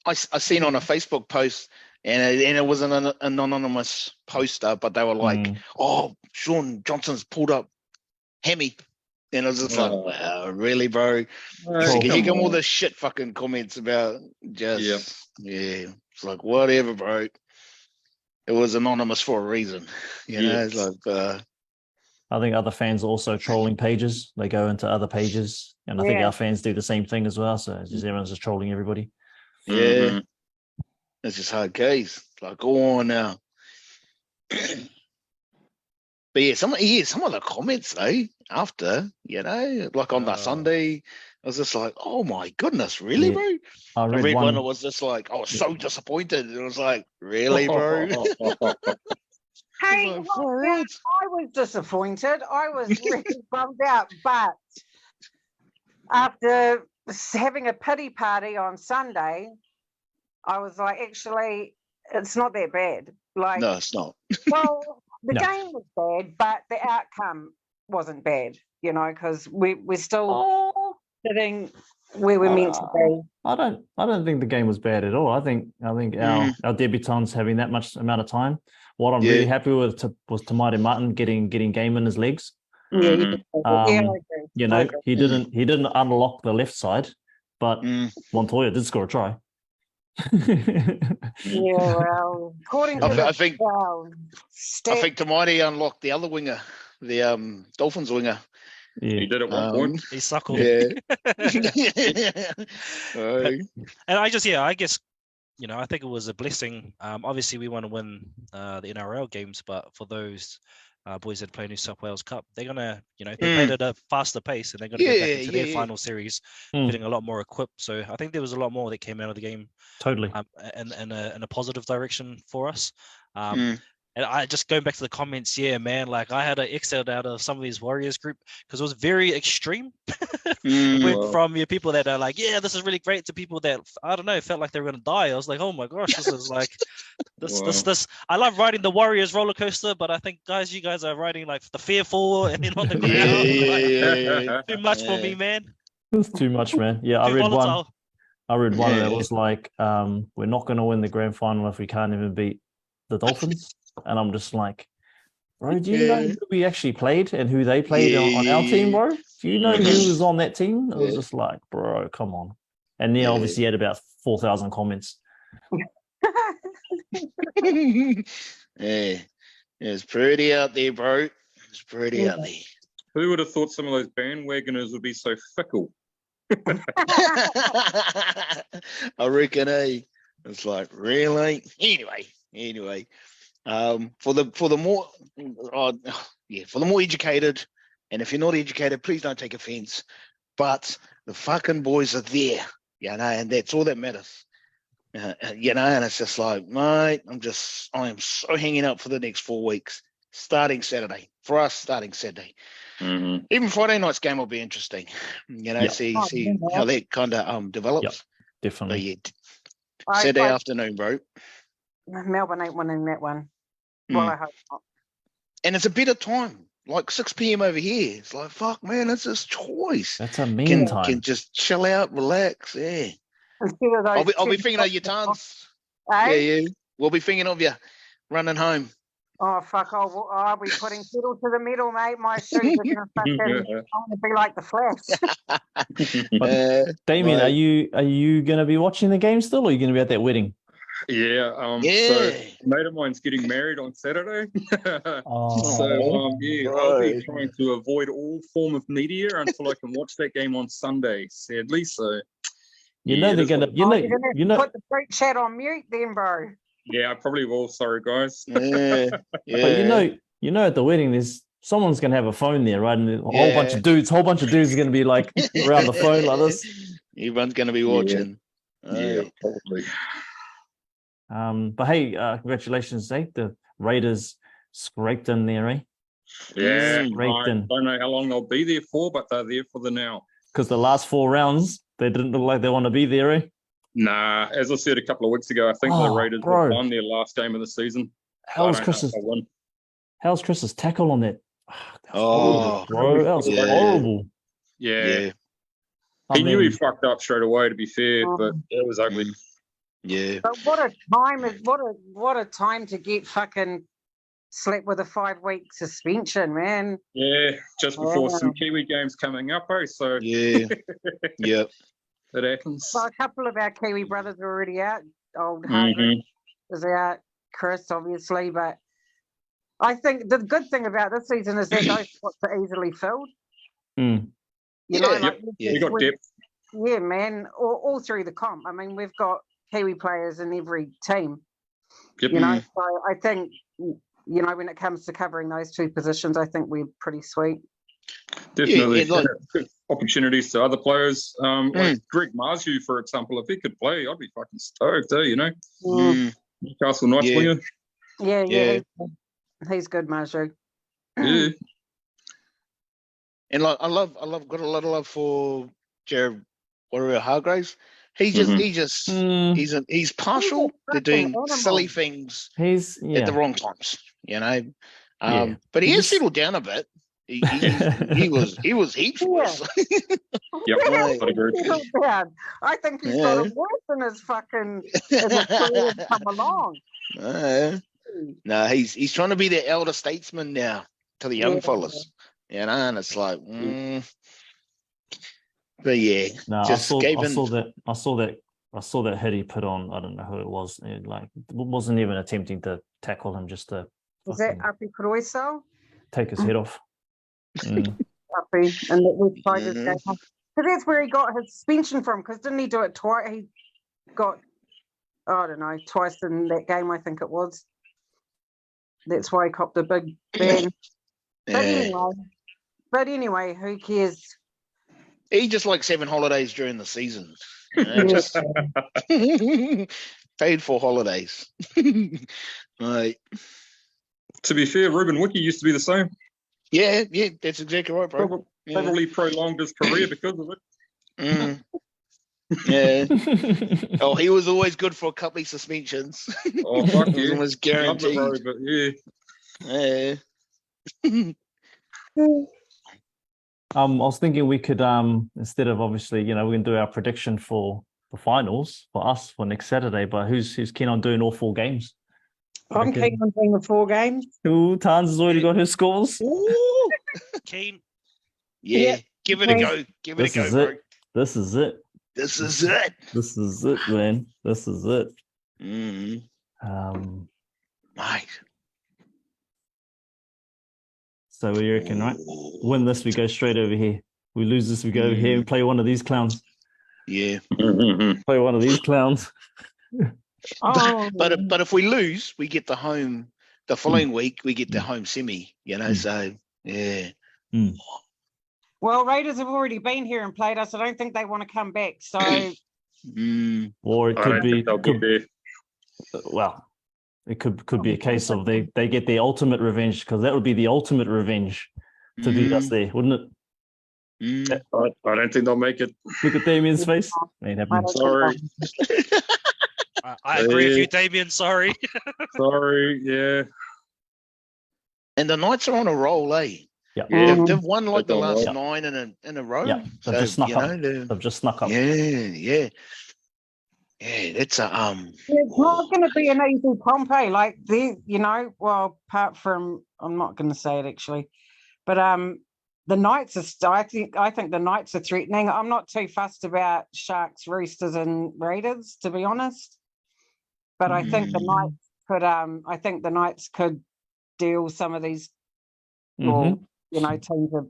I seen on a Facebook post, and it was an anonymous poster, but they were like, "Oh, Sean Johnson's pulled up Hemi." And I was just like, wow, really, bro? You get all the shit fucking comments about just, it's like, whatever, bro. It was anonymous for a reason. You know, it's like... I think other fans are also trolling pages. They go into other pages. And I think our fans do the same thing as well. So it's just everyone's just trolling everybody. Yeah. It's just hard case. Like, go on now. But some of the comments though after, you know, like on that Sunday, I was just like, oh my goodness, really, bro? I read one. I was just like, I was so disappointed. It was like, really, bro? Hey, I was disappointed. I was really bummed out. But after having a pity party on Sunday, I was like, actually, it's not that bad. Like, no, it's not. Well, the game was bad, but the outcome wasn't bad, you know, because we're still sitting where we're meant to be. I don't think the game was bad at all. I think our debutants having that much amount of time. What I'm really happy with was Tamari Martin getting game in his legs. I agree. You know, he didn't unlock the left side, but Montoya did score a try. Well, according to I think Tamari unlocked the other winger, the Dolphins winger. Yeah. He did at one point. He suckled. Yeah. And I guess, you know, I think it was a blessing. Obviously, we want to win the NRL games, but for those boys that play New South Wales Cup, they're gonna, you know, they played at a faster pace, and they're gonna get back into their final series, getting a lot more equipped. So I think there was a lot more that came out of the game, totally, in a positive direction for us. And I just going back to the comments, man, like I had an exit out of some of these Warriors group because it was very extreme. From your people that are like, this is really great, to people that, I don't know, felt like they were going to die. I was like, oh my gosh, this is like, this. I love riding the Warriors roller coaster, but I think, you guys are riding like the fearful and then on the ground. Too much for me, man. It's too much, man. Yeah, I read one that was like, we're not going to win the grand final if we can't even beat the Dolphins. And I'm just like, Bro, do you know who we actually played and who they played on our team, bro? Do you know who was on that team? It was just like, bro, come on. And then obviously had about 4,000 comments. Yeah, it's pretty out there, bro. It's pretty out there. Who would have thought some of those bandwagoners would be so fickle? I reckon, it's like, really? Anyway, for the more, for the more educated, and if you're not educated, please don't take offense. But the fucking boys are there, and that's all that matters. And it's just like, mate, I am so hanging out for the next 4 weeks, starting Saturday. For us, starting Saturday. Mm-hmm. Even Friday night's game will be interesting. See how that kind of develops. Yep, definitely. But Saturday afternoon, bro. Melbourne ain't winning that one. Well, I hope not. And it's a better time, like 6 p.m. over here. It's like, fuck, man, it's this choice. That's a mean time. Can just chill out, relax, yeah. I'll be thinking of your tons. Yeah. We'll be thinking of you running home. Oh, fuck. I'll be putting pedal to the metal, mate. My shoes are going to fucking be like the Flash. Damien, are you going to be watching the game still, or are you going to be at that wedding? Yeah. So a mate of mine's getting married on Saturday. I'll be trying to avoid all form of media until I can watch that game on Sunday, sadly. So they're gonna put the group chat on mute then, bro. Yeah, I probably will. Sorry, guys. Yeah. But at the wedding, someone's gonna have a phone there, right? And a whole bunch of dudes are gonna be like around the phone like this. Everyone's gonna be watching. Yeah, probably. But hey, congratulations, Zach. The Raiders scraped in there, eh? Yeah, I don't know how long they'll be there for, but they're there for the now. Because the last 4 rounds, they didn't look like they want to be there, eh? Nah, as I said a couple of weeks ago, I think the Raiders won their last game of the season. How's Chris's tackle on that? That was horrible. Yeah. He knew he fucked up straight away, to be fair, but it was ugly. Yeah. But what a time to get fucking slept with a 5-week suspension, man. Yeah, just before some Kiwi games coming up, so yep. It happens. Well, a couple of our Kiwi brothers are already out. Old Hargreaves is out, Chris, obviously. But I think the good thing about this season is that those spots are easily filled. We got depth. Yeah, man, all through the comp. I mean, we've got Kiwi players in every team. Yep. So I think, when it comes to covering those 2 positions, I think we're pretty sweet. Definitely. Good opportunities to other players. Like Greg Marzu, for example, if he could play, I'd be fucking stoked, Newcastle nice winger. Yeah. He's good, Marzu. Yeah. And got a lot of love for Jared Hargreaves. He's partial to doing silly things at the wrong times, But he has settled down a bit. He was heaps worse. Yep, I agree. I think he's got it worse than his fucking career come along. No, he's trying to be the elder statesman now to the young fellas, and it's like, but I saw that hit he put on. I don't know who it was. It wasn't even attempting to tackle him, just to. Was that Api Kōrero? Take his head off. Api, and we've tried his game off. Because that's where he got his suspension from. Because didn't he do it twice? He got, I don't know, twice in that game. I think it was. That's why he copped a big ban. But anyway, who cares? He just likes having holidays during the season. Just paid for holidays. Right. To be fair, Ruben Wiki used to be the same. Yeah, that's exactly right, bro. Probably prolonged his career because of it. Yeah. Oh, he was always good for a couple of suspensions. Oh, fuck yeah. Almost guaranteed. But yeah. I was thinking we could, instead of obviously, we're going to do our prediction for the finals for us for next Saturday, but who's keen on doing all 4 games? I'm Okay. keen on doing the 4 games. Ooh, Tans has already got her scores. Ooh. Keen. Yeah, Yeah. give it a go. Give it This a go, is bro. it. This is it. This is it. This is it, man. This is it. Mm, mate. So what do you reckon, right? Win this, we go straight over here. We lose this, we go over here and play one of these clowns. Yeah. Play one of these clowns. Oh, But if we lose, we get the home. The following week, we get the home semi. You know, so yeah. well, Raiders have already been here and played us. I don't think they want to come back. So, Or it I could don't be, think they'll be there. well, it could be a case of they get the ultimate revenge, because that would be the ultimate revenge to beat us there, wouldn't it? I don't think they'll make it. Look at Damien's face. Ain't happening. Sorry. I agree with you, Damien. Sorry. Sorry. Yeah. And the Knights are on a roll, eh? Yeah. They've won like the They're last doing 9 in a row. Yeah, they've just snuck up. They've just snuck up. Yeah. That's a it's not going to be an easy Pompey. Like, well, apart from, I'm not going to say it actually, but the Knights are, I think the Knights are threatening. I'm not too fussed about Sharks, Roosters and Raiders, to be honest. But I think the Knights could deal some of these teams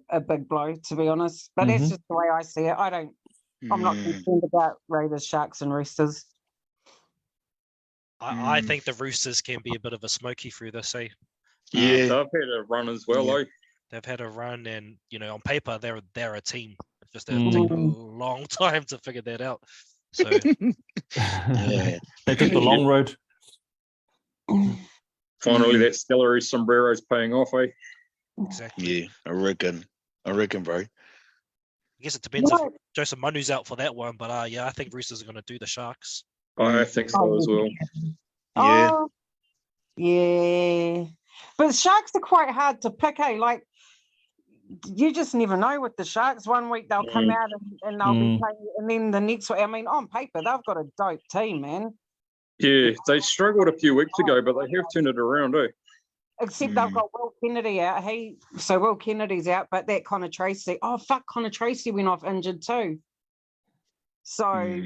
a big blow, to be honest. But that's just the way I see it. I'm not concerned about Raiders, Sharks and Roosters. I think the Roosters can be a bit of a smoky through this, eh? yeah. They've had a run as well, eh? They've had a run, and on paper they're a team. It's just it'll take a long time to figure that out. So Yeah. They took the long road. Finally, that Skellery sombrero's paying off, eh? exactly. Yeah, I reckon, bro. I guess it depends if Joseph Manu's out for that one, but I think Roosters are going to do the Sharks. I think so as well. Yeah. Oh, yeah. But Sharks are quite hard to pick, eh? Like, you just never know with the Sharks. One week they'll come out and they'll be playing, and then the next week, I mean, on paper, they've got a dope team, man. Yeah, they struggled a few weeks ago, but they have turned it around, eh? Except they've got Will Kennedy out. So Will Kennedy's out, but that Connor Tracy. Oh, fuck, Connor Tracy went off injured too. So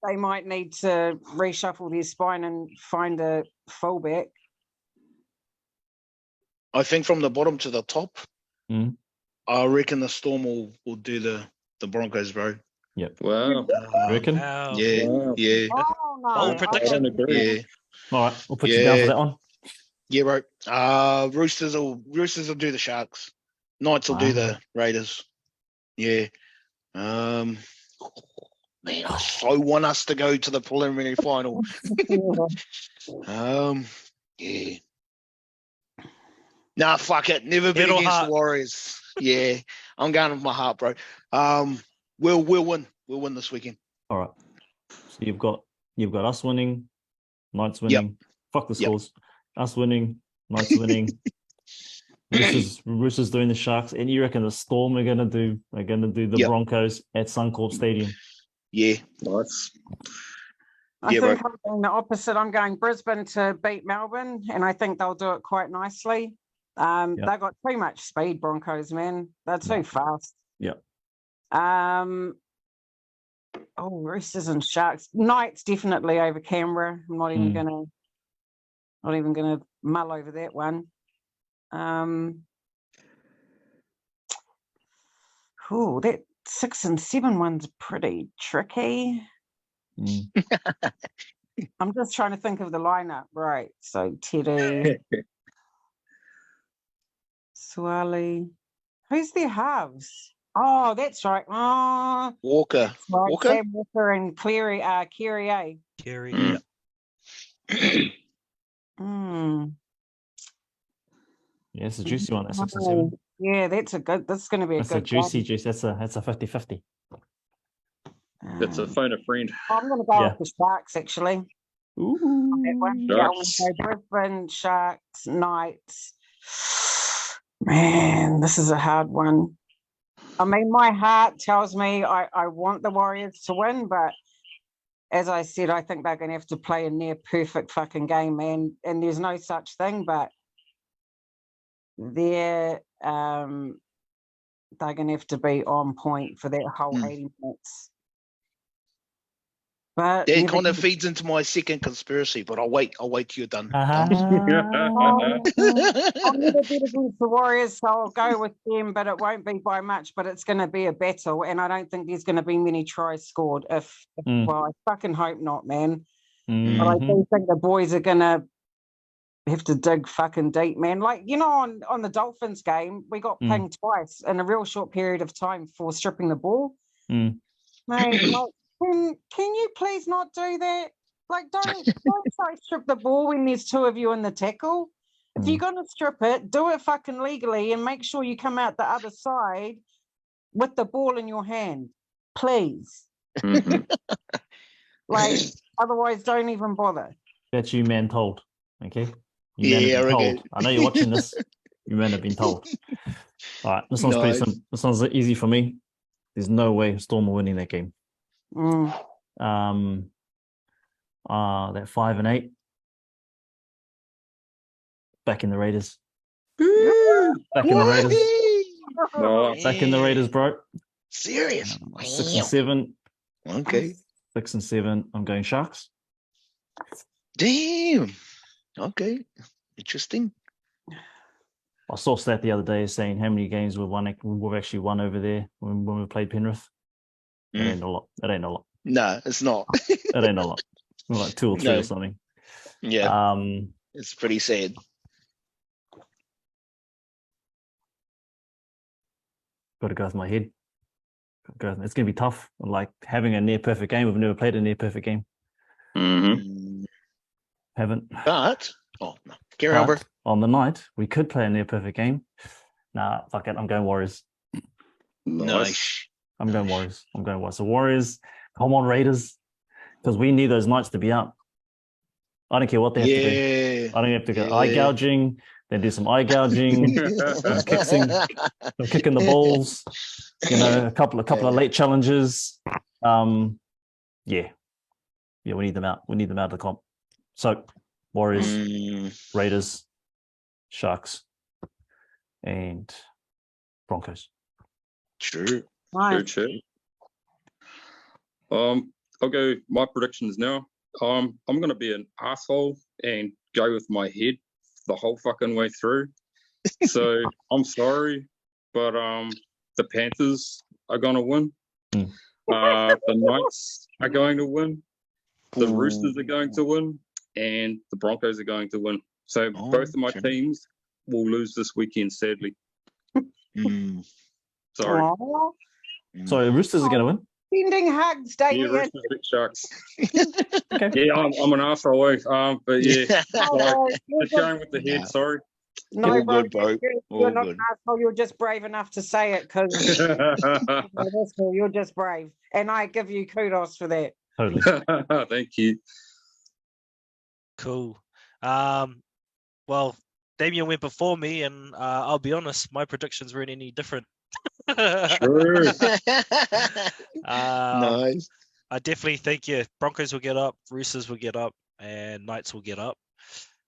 they might need to reshuffle their spine and find a fullback. I think from the bottom to the top, I reckon the Storm will do the Broncos, bro. Yep. Wow. Reckon? Wow. Yeah. Wow. Yeah. Oh, no. Bold prediction. Yeah. All right, we'll put you down for that one. Yeah, bro. Roosters will do the Sharks. Knights will do the Raiders. Yeah. Man, I so want us to go to the preliminary final. Yeah. Nah, fuck it. Never bet against the Warriors. Yeah. I'm going with my heart, bro. We'll win. We'll win this weekend. All right. So you've got us winning, Knights winning. Fuck the scores. Us winning, Knights winning. Roosters doing the Sharks, and you reckon the Storm are gonna do the Broncos at Suncorp Stadium? Yeah. Nice. I think I'm going the opposite. I'm going Brisbane to beat Melbourne, and I think they'll do it quite nicely. They've got too much speed, Broncos, man. They're too fast. Yeah. Roosters and Sharks. Knights definitely over Canberra. I'm not even gonna mull over that one. That 6 and 7 one's pretty tricky. I'm just trying to think of the lineup. Right. So Teddy, Swali. Who's their halves? Oh, that's right. Oh, Walker. right. Walker? Sam Walker and Cleary, Kerry, eh? Kerry. Yeah, it's a juicy one. That's 6 and 7. Yeah, that's going to be a That's good a juicy. That's a 50-50. That's a phone a friend. I'm going to go with the Sharks, actually. Ooh. That one. Sharks. So Brisbane, Sharks, Knights. Man, this is a hard one. I mean, my heart tells me I want the Warriors to win, but as I said, I think they're going to have to play a near perfect fucking game, man. And there's no such thing, but they're going to have to be on point for that whole 80 minutes. But That kind of feeds into my second conspiracy, but I'll wait till you're done. I'll never bet against the Warriors, so I'll go with them, but it won't be by much, but it's going to be a battle, and I don't think there's going to be many tries scored. Well, I fucking hope not, man. But I do think the boys are going to have to dig fucking deep, man. Like, you know, on the Dolphins game, we got pinged twice in a real short period of time for stripping the ball. Mate, like, can you please not do that? Like, don't try to strip the ball when there's two of you in the tackle. If you're going to strip it, do it fucking legally and make sure you come out the other side with the ball in your hand, please. Like, otherwise, don't even bother. That's you, man, told. Okay? You man have been told. I know you're watching this. You man have been told. All right, this one's pretty simple. This one's easy for me. There's no way Storm are winning that game. That 5 and 8. Back in the Raiders. Back in the Raiders. Back in the Raiders, bro. Serious? 6 and 7. Okay. 6 and 7. I'm going Sharks. Damn. Okay. Interesting. I saw a stat the other day saying how many games we've actually won over there when we played Penrith. It ain't a lot. It ain't a lot. No, it's not. It ain't a lot. We're like 2 or 3 or something. Yeah. It's pretty sad. Got to go with my head. It's going to be tough. Like having a near perfect game. We've never played a near perfect game. Haven't. But carry on, bro. On the night we could play a near perfect game. Nah, fuck it. I'm going Warriors. Nice. I'm going Warriors. So Warriors, come on Raiders, because we need those nights to be up. I don't care what they have to do. I don't have to go eye gouging, then do some eye gouging, kicking the balls, you know, a couple of late challenges. We need them out. We need them out of the comp. So Warriors, Raiders, Sharks, and Broncos. True. I'll go my predictions now. I'm going to be an asshole and go with my head the whole fucking way through. So I'm sorry, but the Panthers are going to win. The Knights are going to win. The Roosters are going to win. And the Broncos are going to win. So both of my teams will lose this weekend, sadly. Sorry. So the Roosters are going to win? Sending hugs, Damien. Yeah, Roosters beat Sharks. Okay. Yeah, I'm an arsehole. But yeah, just going with the head, sorry. No, All bro, good, bro. you're not an asshole. You're just brave enough to say it because you're just brave. And I give you kudos for that. Totally. Thank you. Cool. Well, Damien went before me, and I'll be honest, my predictions weren't any different. True. Nice. I definitely think Broncos will get up, Roosters will get up, and Knights will get up.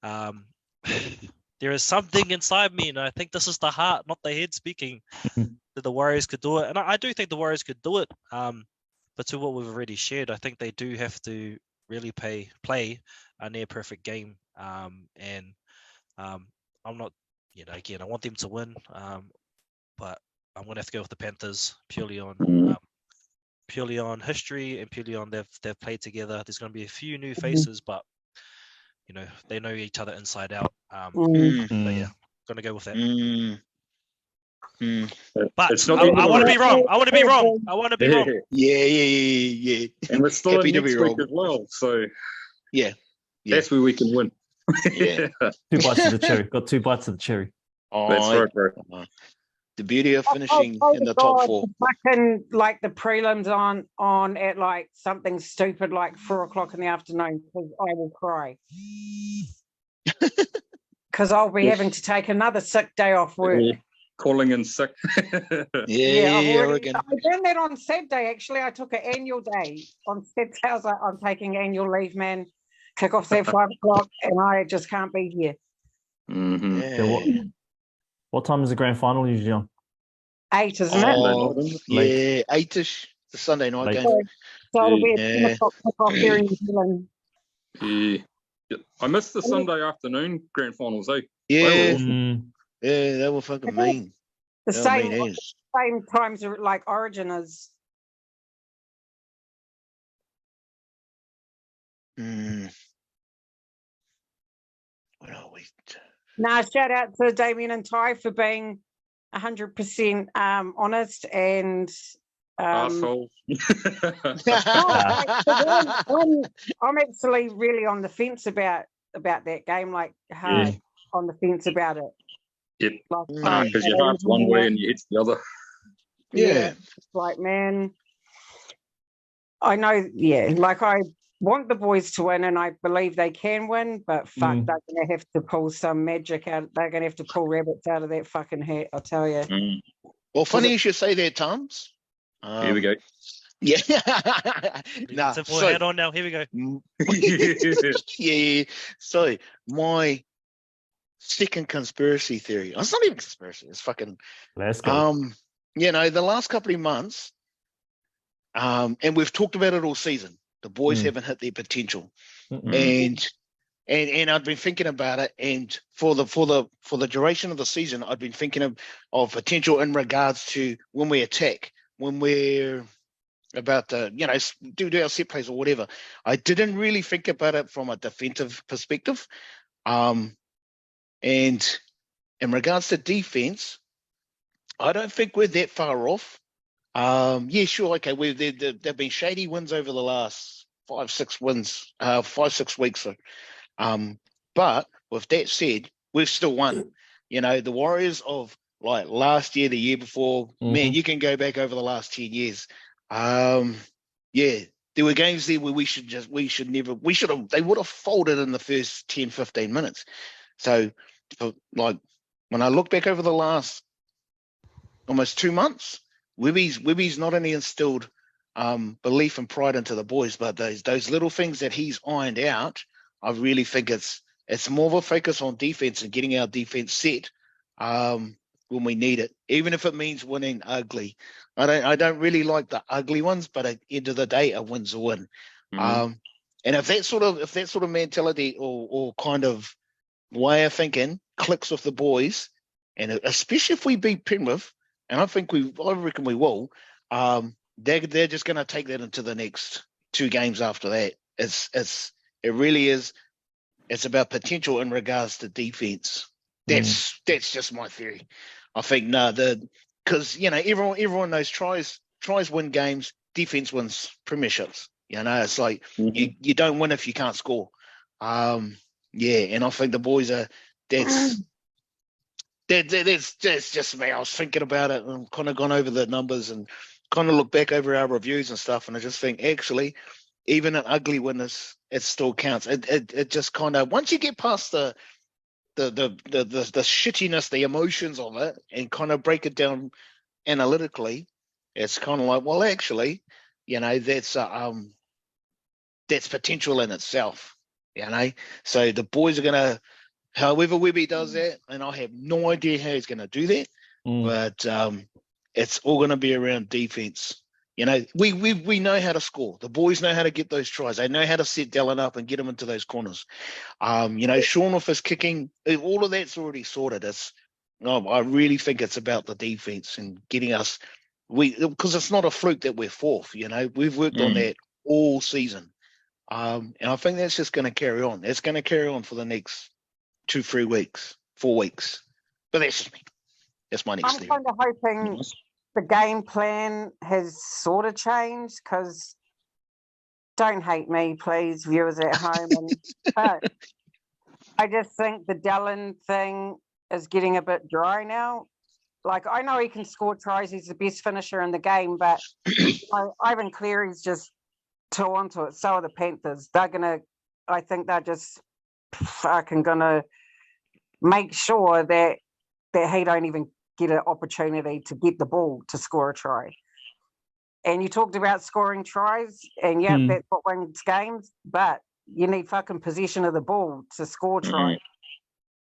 There is something inside me, and I think this is the heart, not the head, speaking that the Warriors could do it, and I do think the Warriors could do it. But to what we've already shared, I think they do have to really play a near perfect game. And I'm not, again, I want them to win, but I'm going to have to go with the Panthers purely on history and purely on they've played together. There's going to be a few new faces, but they know each other inside out. But yeah, going to go with that. But I want to be wrong. I want to be wrong. Yeah. And we're still Happy to next be week wrong. as well. So Yeah. that's where we can win. Yeah. 2 bites of the cherry. Got 2 bites of the cherry. That's right, bro. The beauty of finishing in the top 4. Fucking like the prelims on at like something stupid like 4:00 in the afternoon because I will cry. Because I'll be having to take another sick day off work. calling in sick. Yeah, I've I already, reckon. I done that on Saturday. Actually, I took an annual day on Saturday. I was like, I'm taking annual leave, man. Kick off's at 5 o'clock, and I just can't be here. Mm-hmm. Yeah. What time is the grand final usually on? 8, isn't it? Oh, Late. yeah, 8ish, the Sunday night Late. game. So it'll be a 10 Yeah. o'clock kick off here in New Zealand. Yeah. I missed the Sunday afternoon grand finals, eh? Yeah, They were awesome. Mm, yeah, they were fucking mean. The They were mean same as. times like Origin is. What are we? Nah, shout out to Damien and Ty for being 100% honest and Assholes. I'm actually really on the fence about that game, like hard on the fence about it. Yep. Like, Because your heart's one way and your head's the other. Yeah. It's like, man, I know, like I want the boys to win and I believe they can win, but fuck, they're going to have to pull some magic out. They're going to have to pull rabbits out of that fucking hat, I'll tell you. Well, funny you should say that, Tums. Here we go. Yeah. Nah, so, head on now. Here we go. Yeah. So my second conspiracy theory. It's not even conspiracy. It's fucking. Let's go. You know, the last couple of months, and we've talked about it all season. The boys haven't hit their potential, and I've been thinking about it. And for the duration of the season, I've been thinking of potential in regards to when we attack, when we're about to, you know, do our set plays or whatever. I didn't really think about it from a defensive perspective. And in regards to defense, I don't think we're that far off. Yeah, sure, okay. There've been shady wins over the last 5-6 weeks. But with that said, we've still won. You know, the Warriors of like last year, the year before, man, you can go back over the last 10 years. Yeah, there were games there where they would have folded in the first 10, 15 minutes. So, like, when I look back over the last almost 2 months, Webby's not only instilled belief and pride into the boys, but those little things that he's ironed out, I really think it's more of a focus on defense and getting our defense set when we need it, even if it means winning ugly. I don't really like the ugly ones, but at the end of the day, a win's a win. And if that sort of mentality or kind of way of thinking clicks with the boys, and especially if we beat Penrith, and I reckon we will, they're just going to take that into the next 2 games after that. It really is. It's about potential in regards to defense. That's just my theory. I think because you know everyone knows tries win games, defense wins premierships. You know, it's like you don't win if you can't score. Yeah, and I think the boys are. That's just me. I was thinking about it and kind of gone over the numbers and kind of look back over our reviews and stuff, and I just think actually, even an ugly win it still counts. It just kind of, once you get past the shittiness, the emotions of it, and kind of break it down analytically, it's kind of like, well, actually, you know, that's potential in itself. You know, so the boys are gonna, however Webby does that, and I have no idea how he's gonna do that, but it's all gonna be around defense. You know, we know how to score. The boys know how to get those tries. They know how to set Dallin up and get him into those corners. You know, Sean with his kicking, all of that's already sorted. I really think it's about the defense and getting us. Because it's not a fluke that we're fourth. You know, we've worked on that all season, and I think that's just going to carry on. It's going to carry on for the next 2-3 weeks, 4 weeks. But that's just me. That's my next theory. I'm kind of hoping the game plan has sort of changed, because don't hate me, please, viewers at home. But I just think the Dallin thing is getting a bit dry now. Like, I know he can score tries. He's the best finisher in the game, but you know, Ivan Cleary's just too onto it. So are the Panthers. I think they're just fucking gonna make sure that he don't even get an opportunity to get the ball to score a try. And you talked about scoring tries, and yeah, that's what wins games, but you need fucking possession of the ball to score tries.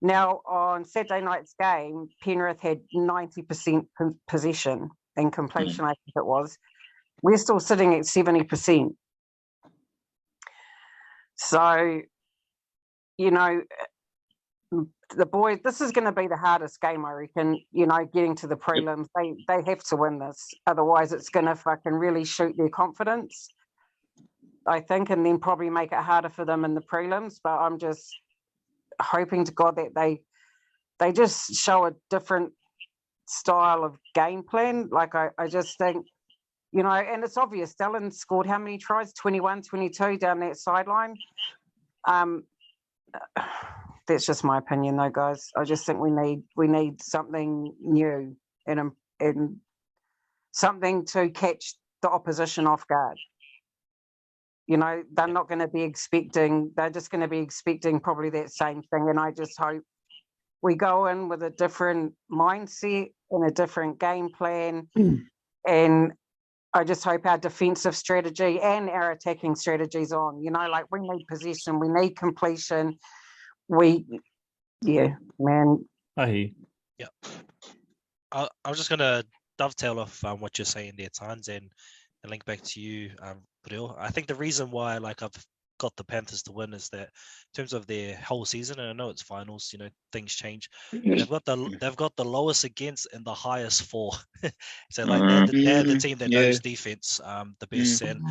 Now, on Saturday night's game, Penrith had 90% possession and completion, I think it was. We're still sitting at 70%. So, you know, the boys, this is going to be the hardest game, I reckon, you know, getting to the prelims. They have to win this. Otherwise, it's going to fucking really shoot their confidence, I think, and then probably make it harder for them in the prelims. But I'm just hoping to God that they just show a different style of game plan. Like, I just think, you know, and it's obvious, Dallin scored how many tries? 21, 22 down that sideline. That's just my opinion, though, guys. I just think we need something new and something to catch the opposition off guard. You know, they're not going to be expecting. They're just going to be expecting probably that same thing. And I just hope we go in with a different mindset and a different game plan. And I just hope our defensive strategy and our attacking strategies on. You know, like, we need possession, we need completion. Man. I hear you. Yeah. I was just going to dovetail off what you're saying there, Tans, and link back to you, Reo. I think the reason why, like, I've got the Panthers to win is that in terms of their whole season, and I know it's finals, you know, things change. They've got the lowest against and the highest for. So, like, they're the team that knows defense the best. And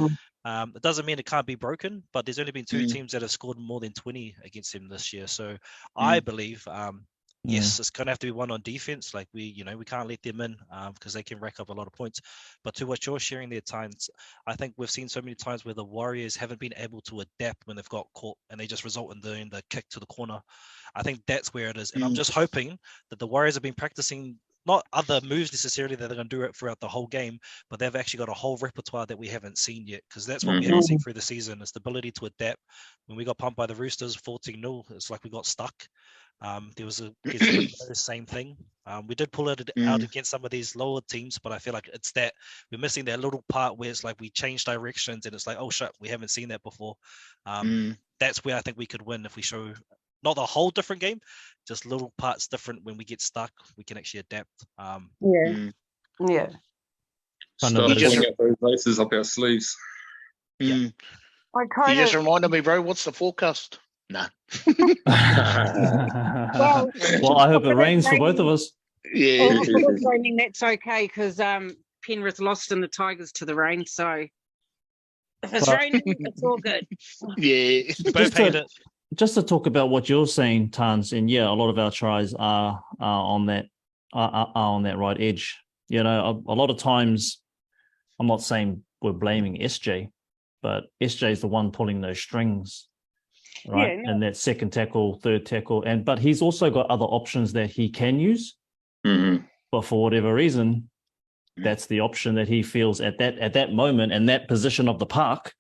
it doesn't mean it can't be broken, but there's only been two teams that have scored more than 20 against him this year. So I believe, yes, it's going to have to be one on defense. Like, we can't let them in because they can rack up a lot of points. But to what you're sharing there, times, I think we've seen so many times where the Warriors haven't been able to adapt when they've got caught, and they just result in doing the kick to the corner. I think that's where it is. And I'm just hoping that the Warriors have been practicing not other moves necessarily that they're going to do it throughout the whole game, but they've actually got a whole repertoire that we haven't seen yet, because that's what we haven't seen through the season, is the ability to adapt. When we got pumped by the Roosters 14-0, it's like we got stuck. There was the same thing. We did pull it out against some of these lower teams, but I feel like it's that we're missing that little part where it's like we change directions and it's like, oh shit, we haven't seen that before. That's where I think we could win if we show not the whole different game, just little parts different. When we get stuck, we can actually adapt. Yeah. Start pulling out those laces up our sleeves. You just reminded me, bro, what's the forecast? Nah. Well, I hope it rains for both of us. Yeah. Well, if it's raining, that's okay, because Penrith lost in the Tigers to the rain, so if it's raining, it's all good. Yeah. Just to talk about what you're saying, Tans, and yeah, a lot of our tries are on that right edge. You know, a lot of times, I'm not saying we're blaming SJ, but SJ is the one pulling those strings, right? Yeah, no. And that second tackle, third tackle, but he's also got other options that he can use. But for whatever reason, that's the option that he feels at that moment and that position of the park,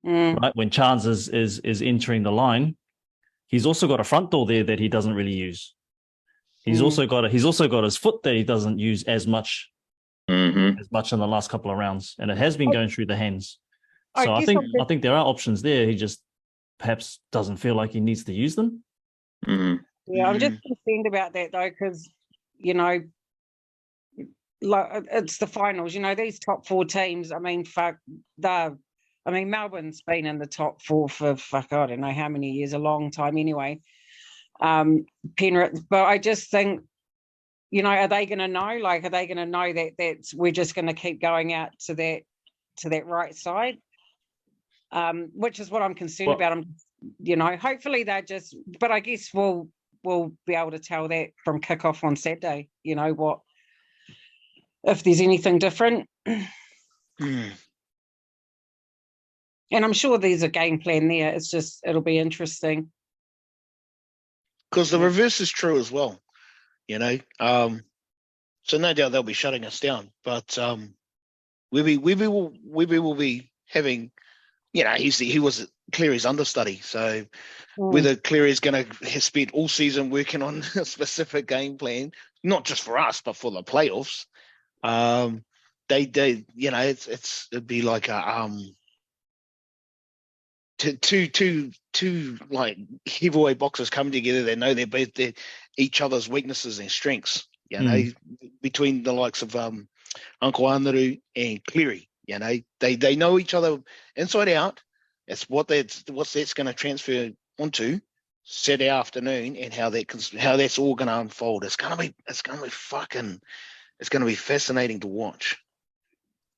right? When Charnze is entering the line. He's also got a front door there that he doesn't really use. He's also got his foot that he doesn't use as much in the last couple of rounds, and it has been going through the hands. So I think there are options there. He just perhaps doesn't feel like he needs to use them. Yeah, I'm just concerned about that though, because you know, like, it's the finals. You know, these top four teams. I mean, Melbourne's been in the top four for I don't know how many years, a long time anyway. Penrith, but I just think, you know, are they going to know? Like, are they going to know that we're just going to keep going out to that right side? Which is what I'm concerned about. You know, hopefully they're just. But I guess we'll be able to tell that from kickoff on Saturday. You know what? If there's anything different. And I'm sure there's a game plan there. It's just, it'll be interesting. Because the reverse is true as well, you know. So no doubt they'll be shutting us down. But Webby will be having, you know, he was Cleary's understudy. So whether Cleary's going to have spent all season working on a specific game plan, not just for us, but for the playoffs, they you know, it'd be like a two like heavyweight boxers come together. They know they're each other's weaknesses and strengths. You know, between the likes of Uncle Anaru and Cleary. You know, they know each other inside out. It's what that's going to transfer onto Saturday afternoon, and how that's all going to unfold. It's going to be fascinating to watch.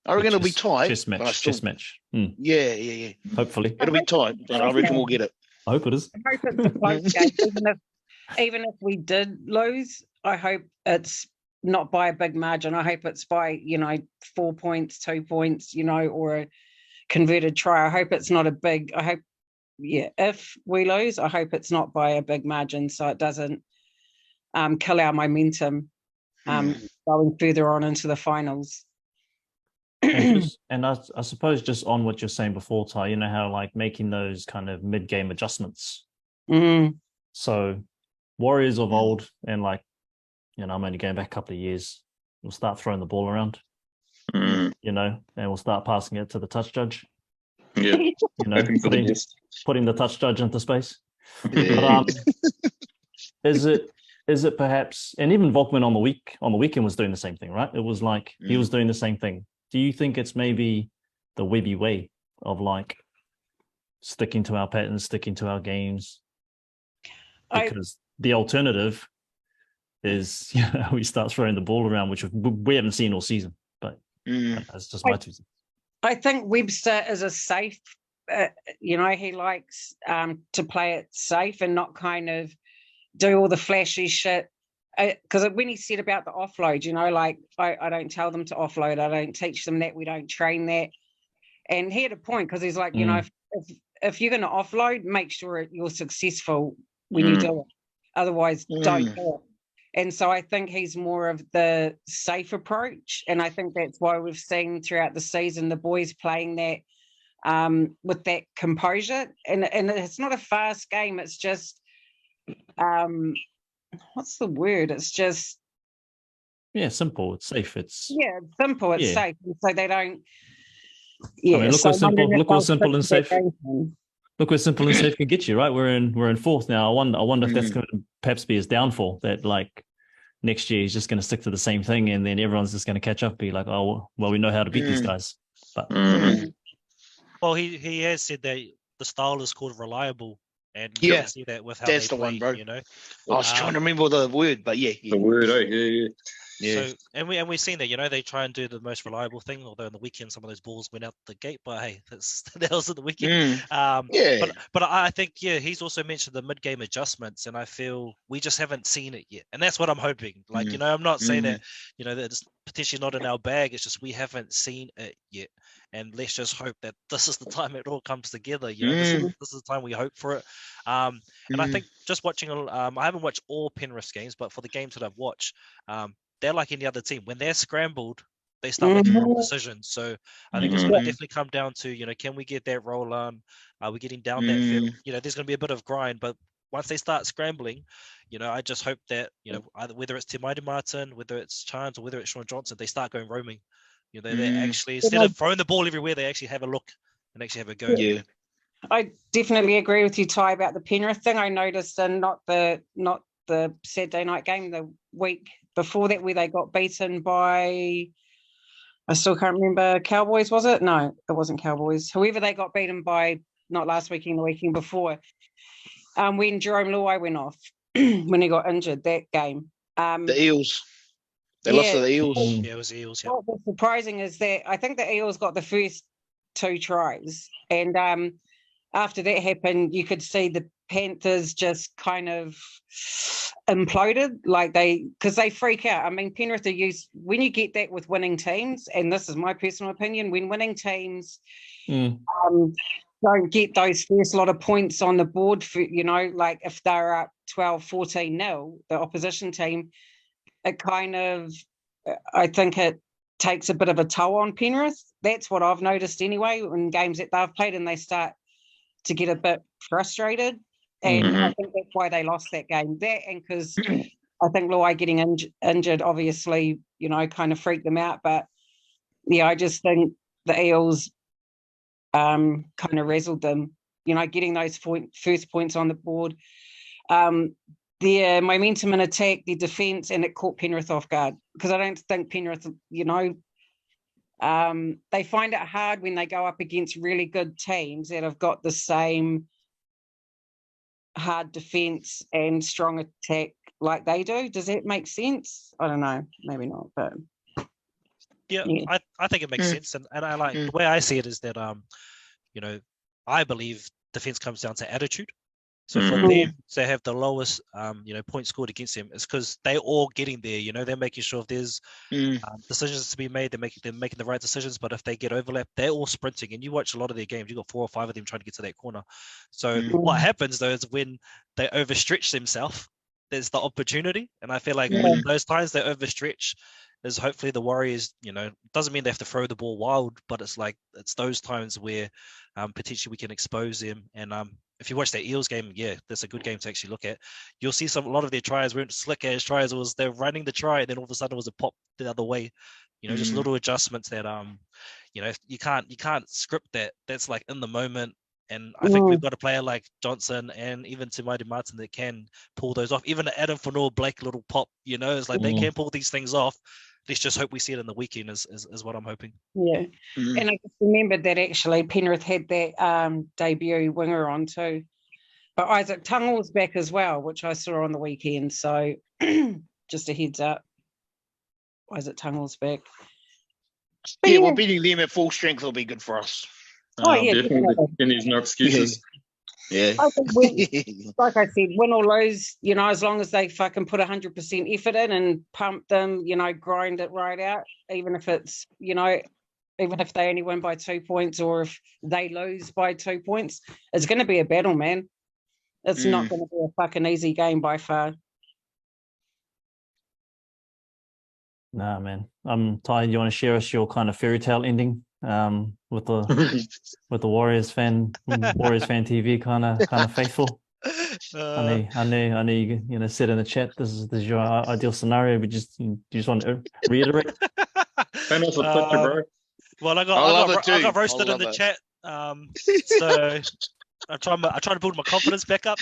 I reckon it'll be tight. Chess match. Yeah. Hopefully. It'll be tight, but I reckon we'll get it. I hope it is. I hope it's a close game. Even if we did lose, I hope it's not by a big margin. I hope it's by, 4 points, 2 points, or a converted try. I hope it's not if we lose, I hope it's not by a big margin, so it doesn't kill our momentum going further on into the finals. And I suppose just on what you're saying before, Ty, you know how like making those kind of mid-game adjustments. So Warriors of old, and like, I'm only going back a couple of years, we'll start throwing the ball around, and we'll start passing it to the touch judge. Yeah, putting the touch judge into space. Yeah. But, is it perhaps, and even Volkman on the weekend was doing the same thing, right? It was like he was doing the same thing. Do you think it's maybe the Webby way of like sticking to our patterns, sticking to our games? Because the alternative is we start throwing the ball around, which we haven't seen all season. But that's just my 2 cents. I think Webster is a safe, he likes to play it safe and not kind of do all the flashy shit. Because when he said about the offload, I don't tell them to offload. I don't teach them that. We don't train that. And he had a point, because he's like, if you're going to offload, make sure you're successful when you do it. Otherwise, don't do it. And so I think he's more of the safe approach. And I think that's why we've seen throughout the season the boys playing that with that composure. And it's not a fast game. It's just, what's the word? It's just... simple. It's safe. It's simple. It's safe. And so they don't... look what simple and safe. Look where simple and safe can get you, right? We're in fourth now. I wonder if that's going to perhaps be his downfall, that like next year he's just going to stick to the same thing, and then everyone's just going to catch up, be like, oh, well, we know how to beat these guys. But well, he has said that the style is called reliable, and you can see that with how that's they the play, one, bro. I was trying to remember the word, but the word, yeah. So, and we've seen that, they try and do the most reliable thing, although on the weekend some of those balls went out the gate, but hey, that was at the weekend. But I think, he's also mentioned the mid-game adjustments, and I feel we just haven't seen it yet. And that's what I'm hoping. Like, I'm not saying that, that it's potentially not in our bag. It's just we haven't seen it yet. And let's just hope that this is the time it all comes together. This is the time we hope for it. And I think just watching, I haven't watched all Penrith's games, but for the games that I've watched, they're like any other team. When they're scrambled, they start making wrong decisions. So I think it's going to definitely come down to, can we get that roll on? Are we getting down that field? There's going to be a bit of grind, but once they start scrambling, I just hope that, either whether it's Te Maire Martin, whether it's Charnze, or whether it's Sean Johnson, they start going roaming. They actually, instead of throwing the ball everywhere, they actually have a look and actually have a go. Yeah. I definitely agree with you, Ty, about the Penrith thing. I noticed, and not the Saturday night game, the week before that, where they got beaten by, I still can't remember, Cowboys, was it? No, it wasn't Cowboys. Whoever they got beaten by, not last weekend, the weekend before, when Jerome Luai went off, when he got injured, that game. The Eels. They lost to the Eels. Yeah, it was the Eels. Yeah. What was surprising is that I think the Eels got the first 2 tries, and after that happened, you could see the Panthers just kind of imploded, because they freak out. I mean, Penrith are used, when you get that with winning teams, and this is my personal opinion, when winning teams don't get those first lot of points on the board, for, like if they're up 12-14-0, the opposition team, it kind of, I think it takes a bit of a toll on Penrith. That's what I've noticed anyway, in games that they've played, and they start to get a bit frustrated. And I think that's why they lost that game. That, and because I think Luai getting injured obviously, you know, kind of freaked them out. But yeah, I just think the Eels kind of razzled them, you know, getting those first points on the board. Their momentum in attack, their defence, and it caught Penrith off guard, because I don't think Penrith, you know, they find it hard when they go up against really good teams that have got the same hard defence and strong attack like they do. Does that make sense? I don't know, maybe not, but yeah. I think it makes sense, and I like the way I see it is that you know, I believe defence comes down to attitude. So for them to have the lowest, you know, points scored against them, is because they're all getting there. You know, they're making sure if there's decisions to be made, they're making the right decisions. But if they get overlapped, they're all sprinting. And you watch a lot of their games, you got 4 or 5 of them trying to get to that corner. So what happens though is when they overstretch themselves, there's the opportunity. And I feel like when those times they overstretch, is hopefully the Warriors, you know, doesn't mean they have to throw the ball wild, but it's like it's those times where potentially we can expose them. And if you watch that Eels game, yeah, that's a good game to actually look at. You'll see a lot of their tries weren't slick as tries. It was they're running the try, and then all of a sudden it was a pop the other way. You know, just little adjustments that you know, you can't script that. That's like in the moment. And I think we've got a player like Johnson and even Timothy Martin that can pull those off. Even AddinFonua-Blake little pop, you know, it's like they can pull these things off. Let's just hope we see it in the weekend is what I'm hoping. Yeah. And I just remembered that actually Penrith had that debut winger on too. But Isaac Tungel's back as well, which I saw on the weekend. So just a heads up. Isaac Tungel's back. But Yeah, well, beating them at full strength will be good for us. Oh, yeah, definitely. And there's no excuses. Yeah. I think like I said, win or lose, you know, as long as they fucking put 100% effort in and pump them, you know, grind it right out, even if it's, you know, even if they only win by 2 points or if they lose by 2 points, it's going to be a battle, man. It's not going to be a fucking easy game by far. Nah, man. Ty, you want to share us your kind of fairy tale ending with the Warriors fan TV kind of faithful? I know you know said in the chat this is your ideal scenario, but you just want to reiterate. And also picture, bro. Well, I got roasted in the chat. So I try to build my confidence back up.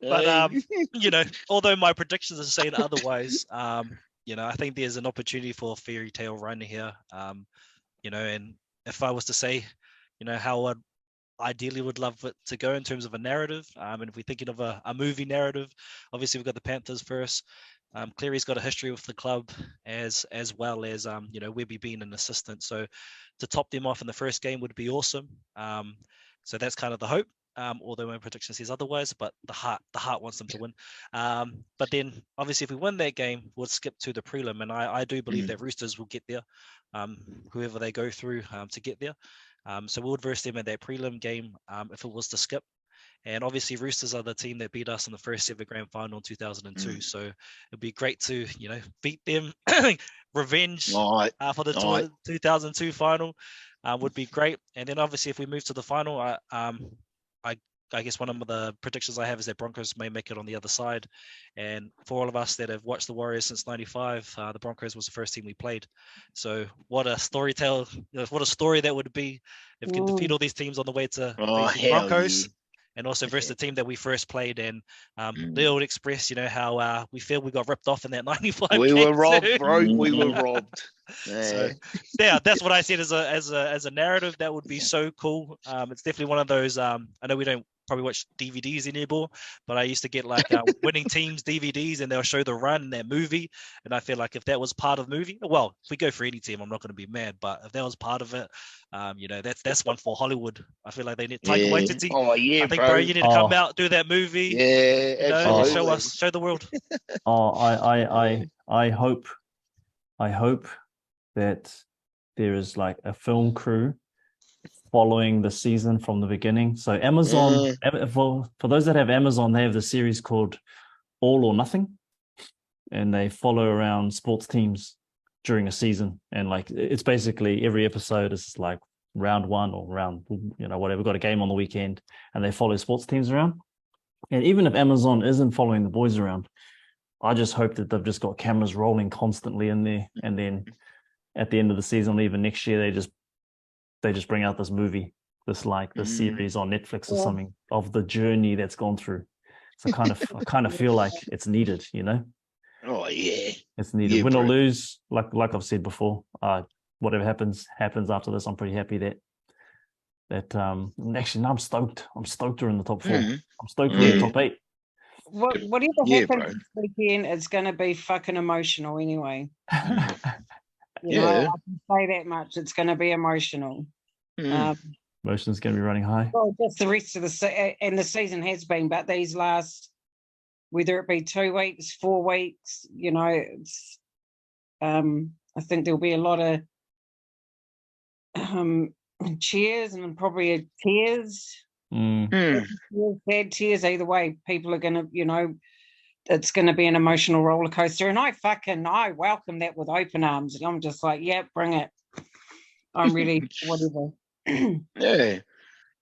But you know, although my predictions are saying otherwise, you know, I think there's an opportunity for a fairy tale run here. You know, and if I was to say, you know, how I ideally would love it to go in terms of a narrative, and if we're thinking of a movie narrative, obviously we've got the Panthers first. Cleary's got a history with the club as well as you know, Webby being an assistant. So to top them off in the first game would be awesome. So that's kind of the hope. Although my prediction says otherwise, but the heart wants them to win. But then obviously if we win that game, we'll skip to the prelim, and I do believe that Roosters will get there, whoever they go through to get there. So we'll verse them in that prelim game if it was to skip. And obviously Roosters are the team that beat us in the first ever grand final in 2002. So it'd be great to, you know, beat them. Revenge for the 2002 final would be great. And then obviously if we move to the final, I guess one of the predictions I have is that Broncos may make it on the other side. And for all of us that have watched the Warriors since '95, the Broncos was the first team we played. So what a story that would be if we can defeat all these teams on the way to the Broncos. Yeah. And also versus the team that we first played, and they would express, you know, how we feel we got ripped off in that '95. We were robbed, bro. We were robbed. Yeah. So, yeah, that's what I said as a narrative. That would be so cool. It's definitely one of those. I know we don't probably watch DVDs anymore, but I used to get like winning teams DVDs, and they'll show the run in that movie. And I feel like if that was part of the movie, well, if we go for any team, I'm not going to be mad. But if that was part of it, you know, that's one for Hollywood. I feel like they need Taika Waititi. Oh yeah, I think, bro, you need to come out, do that movie. Yeah, you know, show the world. I hope that there is like a film crew following the season from the beginning. So Amazon, for those that have Amazon, they have the series called All or Nothing, and they follow around sports teams during a season. And like, it's basically every episode is like round 1 or round, whatever, got a game on the weekend, and they follow sports teams around. And even if Amazon isn't following the boys around, I just hope that they've just got cameras rolling constantly in there, and then at the end of the season, or even next year, they just bring out this movie, this series on Netflix or something of the journey that's gone through. So I kind of feel like it's needed, Oh yeah, it's needed. Yeah, Win or bro. lose, like I've said before, whatever happens after this. I'm pretty happy that actually, no, I'm stoked. I'm stoked we're in the top 4. I'm stoked we're in the top 8. Whatever Yeah, happens bro. this weekend, it's going to be fucking emotional anyway. You know, Yeah. I can say that much. It's going to be emotional. Emotion's going to be running high. Well, just the rest of the season has been, but these last, whether it be 2 weeks, 4 weeks, it's. I think there'll be a lot of cheers and probably tears. Sad tears either way. People are going to, it's going to be an emotional roller coaster, and I welcome that with open arms. I'm just like, yeah, bring it. I'm ready. Whatever. Yeah,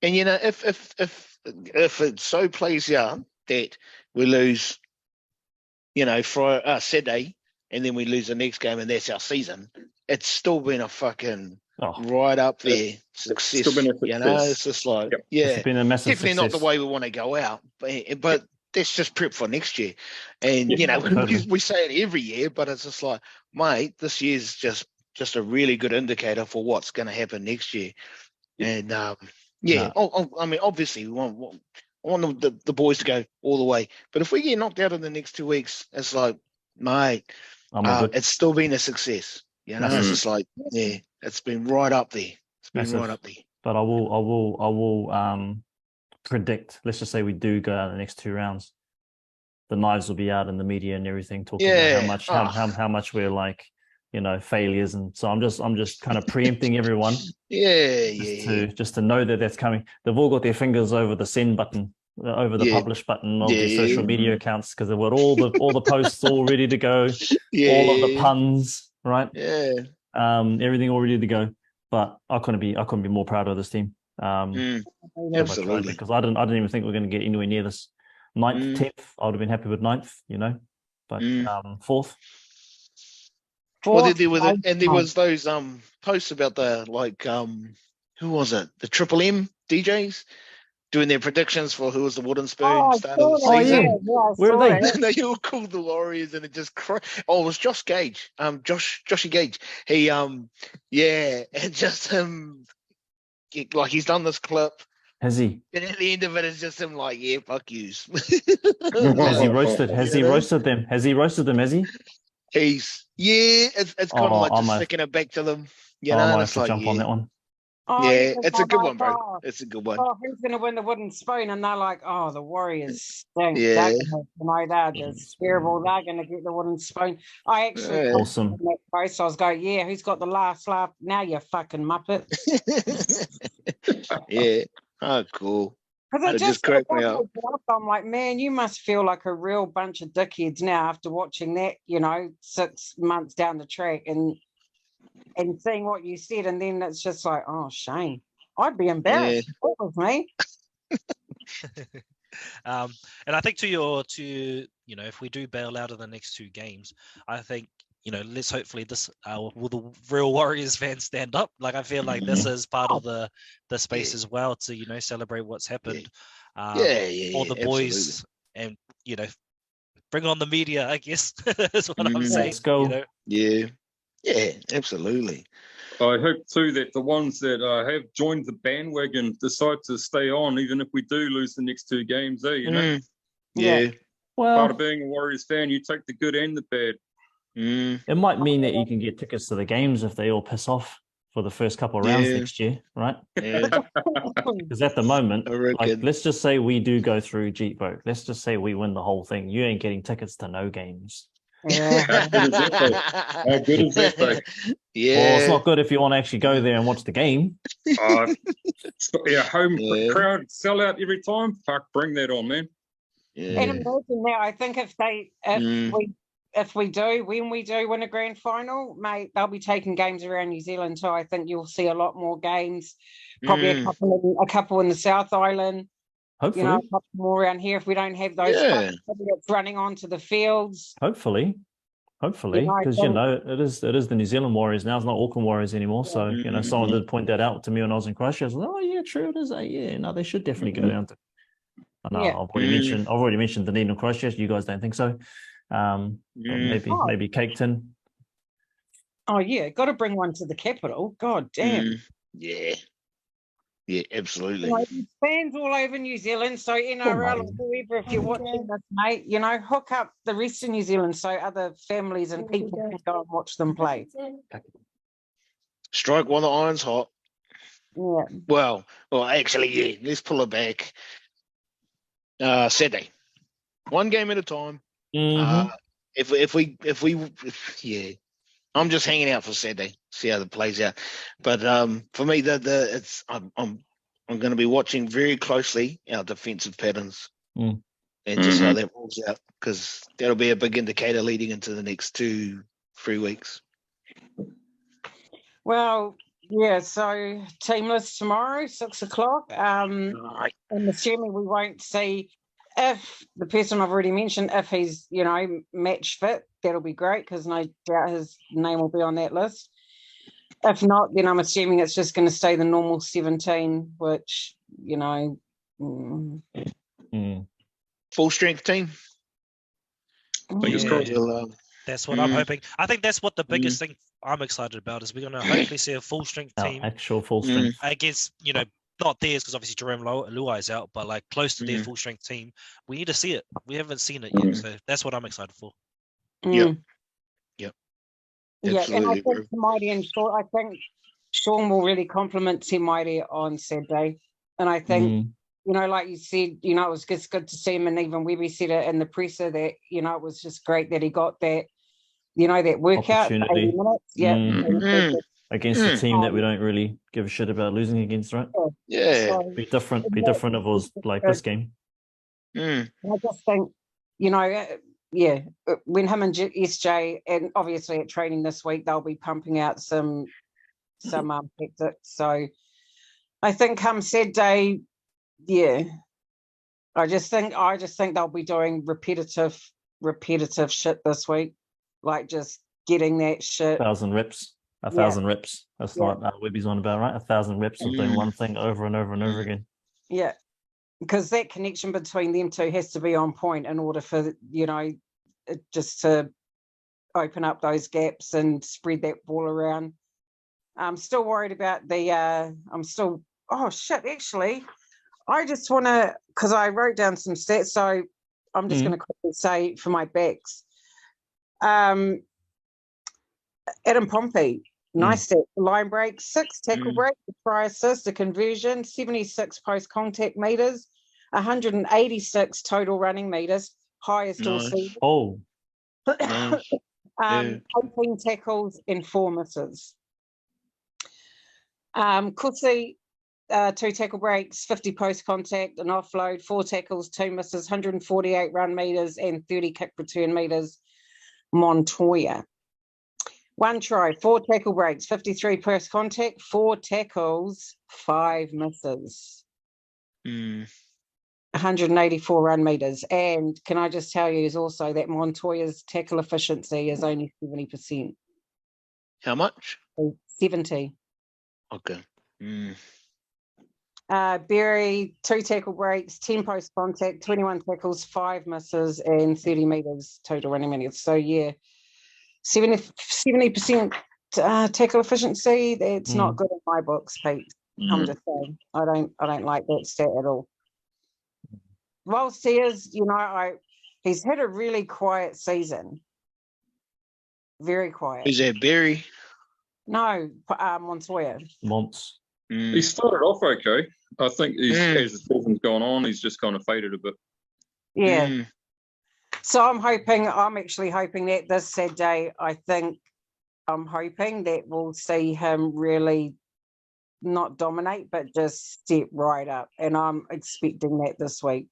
and if it so plays out that we lose, Friday, Saturday, and then we lose the next game, and that's our season, it's still been a fucking right up there success. Still been a success. It's just like, It's been a massive definitely success. not the way we want to go out, but that's just prep for next year. And totally. we say it every year, but it's just like, mate, this year's just a really good indicator for what's going to happen next year. And I mean, obviously we want the boys to go all the way, but if we get knocked out in the next 2 weeks, it's like, mate, it's still been a success. It's just like, it's been right up there. It's been Massive. right up there. But I will predict. Let's just say we do go out the next 2 rounds. The knives will be out in the media and everything, talking about how much we're like, failures, and so I'm just kind of preempting everyone. Just to know that that's coming. They've all got their fingers over the send button, over the publish button of their social media accounts, because they've got all the posts all ready to go, all of the puns, right? Everything all ready to go. But I couldn't be more proud of this team. Absolutely, because I didn't even think we were going to get anywhere near this 9th, 10th. I would have been happy with 9th, but 4th. Well, there was those posts about the who was it? The Triple M DJs doing their predictions for who was the wooden spoon start of the season. Where are they? They all called the Warriors, and it just it was Josh Gage, Joshy Gage. He and just him like he's done this clip. Has he? And at the end of it, it's just him like, yeah, fuck yous. Has he roasted? Has he roasted them? Has he roasted them? Has he? It's kind of like just sticking it back to them. I might have to jump on that one. It's a good one, bro. It's a good one. Who's going to win the wooden spoon? And they're like, the Warriors. They're just terrible. They're going to get the wooden spoon. I actually awesome. So I was going, who's got the last laugh? Now you fucking muppet. Oh, cool. Because it just cracked me up. I'm like, man, you must feel like a real bunch of dickheads now after watching that, 6 months down the track and seeing what you said, and then it's just like, oh, shame. I'd be embarrassed. That was me. And I think if we do bail out of the next 2 games, I think, let's hopefully this will the real Warriors fans stand up. Like, I feel like this is part of the space as well to, celebrate what's happened for the boys, and, bring on the media, I guess, is what I'm saying. Let's go. Yeah, absolutely. I hope too that the ones that have joined the bandwagon decide to stay on, even if we do lose the next 2 games. Well, part of being a Warriors fan, you take the good and the bad. It might mean that you can get tickets to the games if they all piss off for the first couple of rounds next year, right? Because at the moment, let's just say we do go through Jeep vote. Let's just say we win the whole thing. You ain't getting tickets to no games. How good is that though? Well, it's not good if you want to actually go there and watch the game. Home crowd sell out every time. Fuck, bring that on, man. And imagine now, I think if if we do, when we do win a grand final, mate, they'll be taking games around New Zealand too. I think you'll see a lot more games, probably a couple in the South Island. Hopefully, you know, a couple more around here if we don't have those idiots running onto the fields. Hopefully, because it is the New Zealand Warriors now. It's not Auckland Warriors anymore. So someone did point that out to me when I was in Christchurch. I was like, oh yeah, true, it is. No, they should definitely go down to. I know I've already mentioned Dunedin and Christchurch. You guys don't think so? Maybe Cape Town. Oh yeah, got to bring one to the capital. God damn. Yeah, absolutely. Fans all over New Zealand, so NRL or whoever, if you're watching this, mate, hook up the rest of New Zealand so other families and people can go and watch them play. Strike while the iron's hot. Yeah. Well, actually, let's pull it back. Saturday, one game at a time. If we, I'm just hanging out for Saturday, see how it plays out. But for me, I'm going to be watching very closely our defensive patterns and just how that rolls out, because that'll be a big indicator leading into the next 2-3 weeks. Well, yeah. So teamless tomorrow, 6 o'clock. I'm assuming we won't see. If the person I've already mentioned, if he's, match fit, that'll be great, because no doubt his name will be on that list. If not, then I'm assuming it's just going to stay the normal 17, which, full strength team. Fingers crossed. That's what I'm hoping. I think that's what the biggest thing I'm excited about is we're going to hopefully see a full strength team. Actual full strength. Against, not theirs, because obviously Jerome Luai is out, but like close to their full strength team. We need to see it. We haven't seen it yet, so that's what I'm excited for. Yep. Yeah, and I think Mighty and Sean, I think Sean will really compliment Tim Mighty on Saturday, and I think like you said, it was just good to see him, and even Webby said it in the presser that it was just great that he got that that workout for 80 minutes. Against a team that we don't really give a shit about losing against, right? Yeah. So, be different if it was like this game. I just think, when him and SJ, and obviously at training this week, they'll be pumping out some tactics. So I think come Saturday, I just think they'll be doing repetitive shit this week, like just getting that shit. 1,000 reps. 1,000 reps. That's what Webby's on about, right? 1,000 reps of doing one thing over and over and over again. Yeah, because that connection between them two has to be on point in order for just to open up those gaps and spread that ball around. I'm still worried about actually, I just want to, because I wrote down some stats, so I'm just going to quickly say for my backs. Adam Pompey, nice stat. Line break, 6 tackle breaks, a try assist, a conversion, 76 post contact meters, 186 total running meters, highest all season. 18 tackles and 4 misses. Kusi, 2 tackle breaks, 50 post contact, an offload, 4 tackles, 2 misses, 148 run meters and 30 kick return meters. Montoya, 1 try, 4 tackle breaks, 53 post contact, 4 tackles, 5 misses. 184 run meters. And can I just tell you is also that Montoya's tackle efficiency is only 70%. How much? 70. Okay. Berry, 2 tackle breaks, 10 post contact, 21 tackles, 5 misses, and 30 meters total running meters. So 70% tackle efficiency. That's not good in my books, Pete. I'm just saying. I don't like that stat at all. Whilst he is, he's had a really quiet season. Very quiet. Is that Berry? No, Montoya. He started off okay. I think as the season's gone on, he's just kind of faded a bit. Yeah. So I'm actually hoping that this Saturday, I'm hoping that we'll see him really not dominate, but just step right up. And I'm expecting that this week.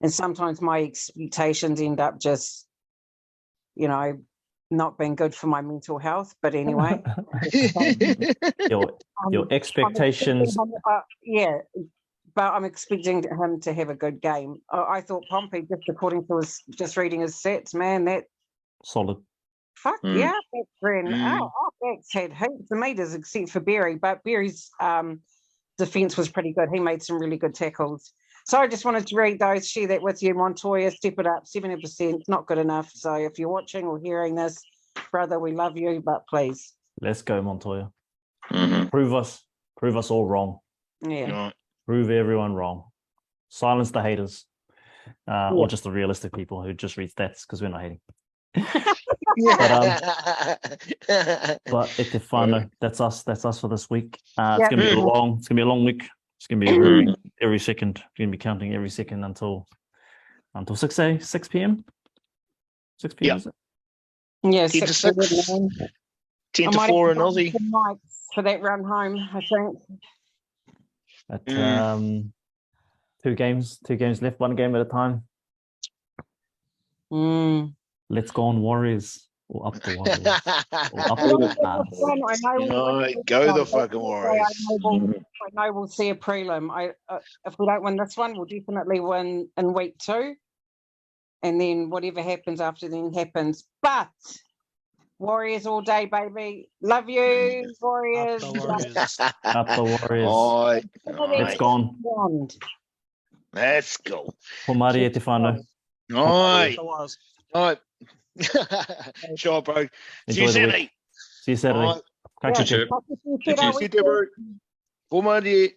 And sometimes my expectations end up just, not been good for my mental health. But anyway, your expectations. Yeah, but I'm expecting him to have a good game. I thought Pompey, just according to just reading his sets, man, that Solid. fuck yeah, that ran our backs had heaps of meters except for Berry, but Berry's defense was pretty good. He made some really good tackles. So I just wanted to read those, share that with you. Montoya, step it up, 70%, not good enough. So if you're watching or hearing this, brother, we love you, but please. Let's go, Montoya. Mhm. Prove us all wrong. Yeah. Right. Prove everyone wrong. Silence the haters. Or just the realistic people who just read stats, because we're not hating. But AddinFonua, that's us for this week. It's gonna be a long week. It's gonna be every second. We're gonna be counting every second until 6 p.m. 6 p.m. Is it? Yeah, 10 to 6 6. 10 to 4 in Aussie. For that run home, I think. At 2 games left, 1 game at a time. Let's go on Warriors. Or up the Warriors. Or up the Stars. Go the fucking Warriors. I know we'll see a prelim. If we don't win this one, we'll definitely win in week 2. And then whatever happens after then happens. But Warriors all day, baby. Love you, Warriors. Up the Warriors. Up the Warriors. All right. Let's go on. Let's go. Pomari AddinFonua. All right. Sure, bro. See you Saturday. See you Saturday. All right. Catch you. Pomari.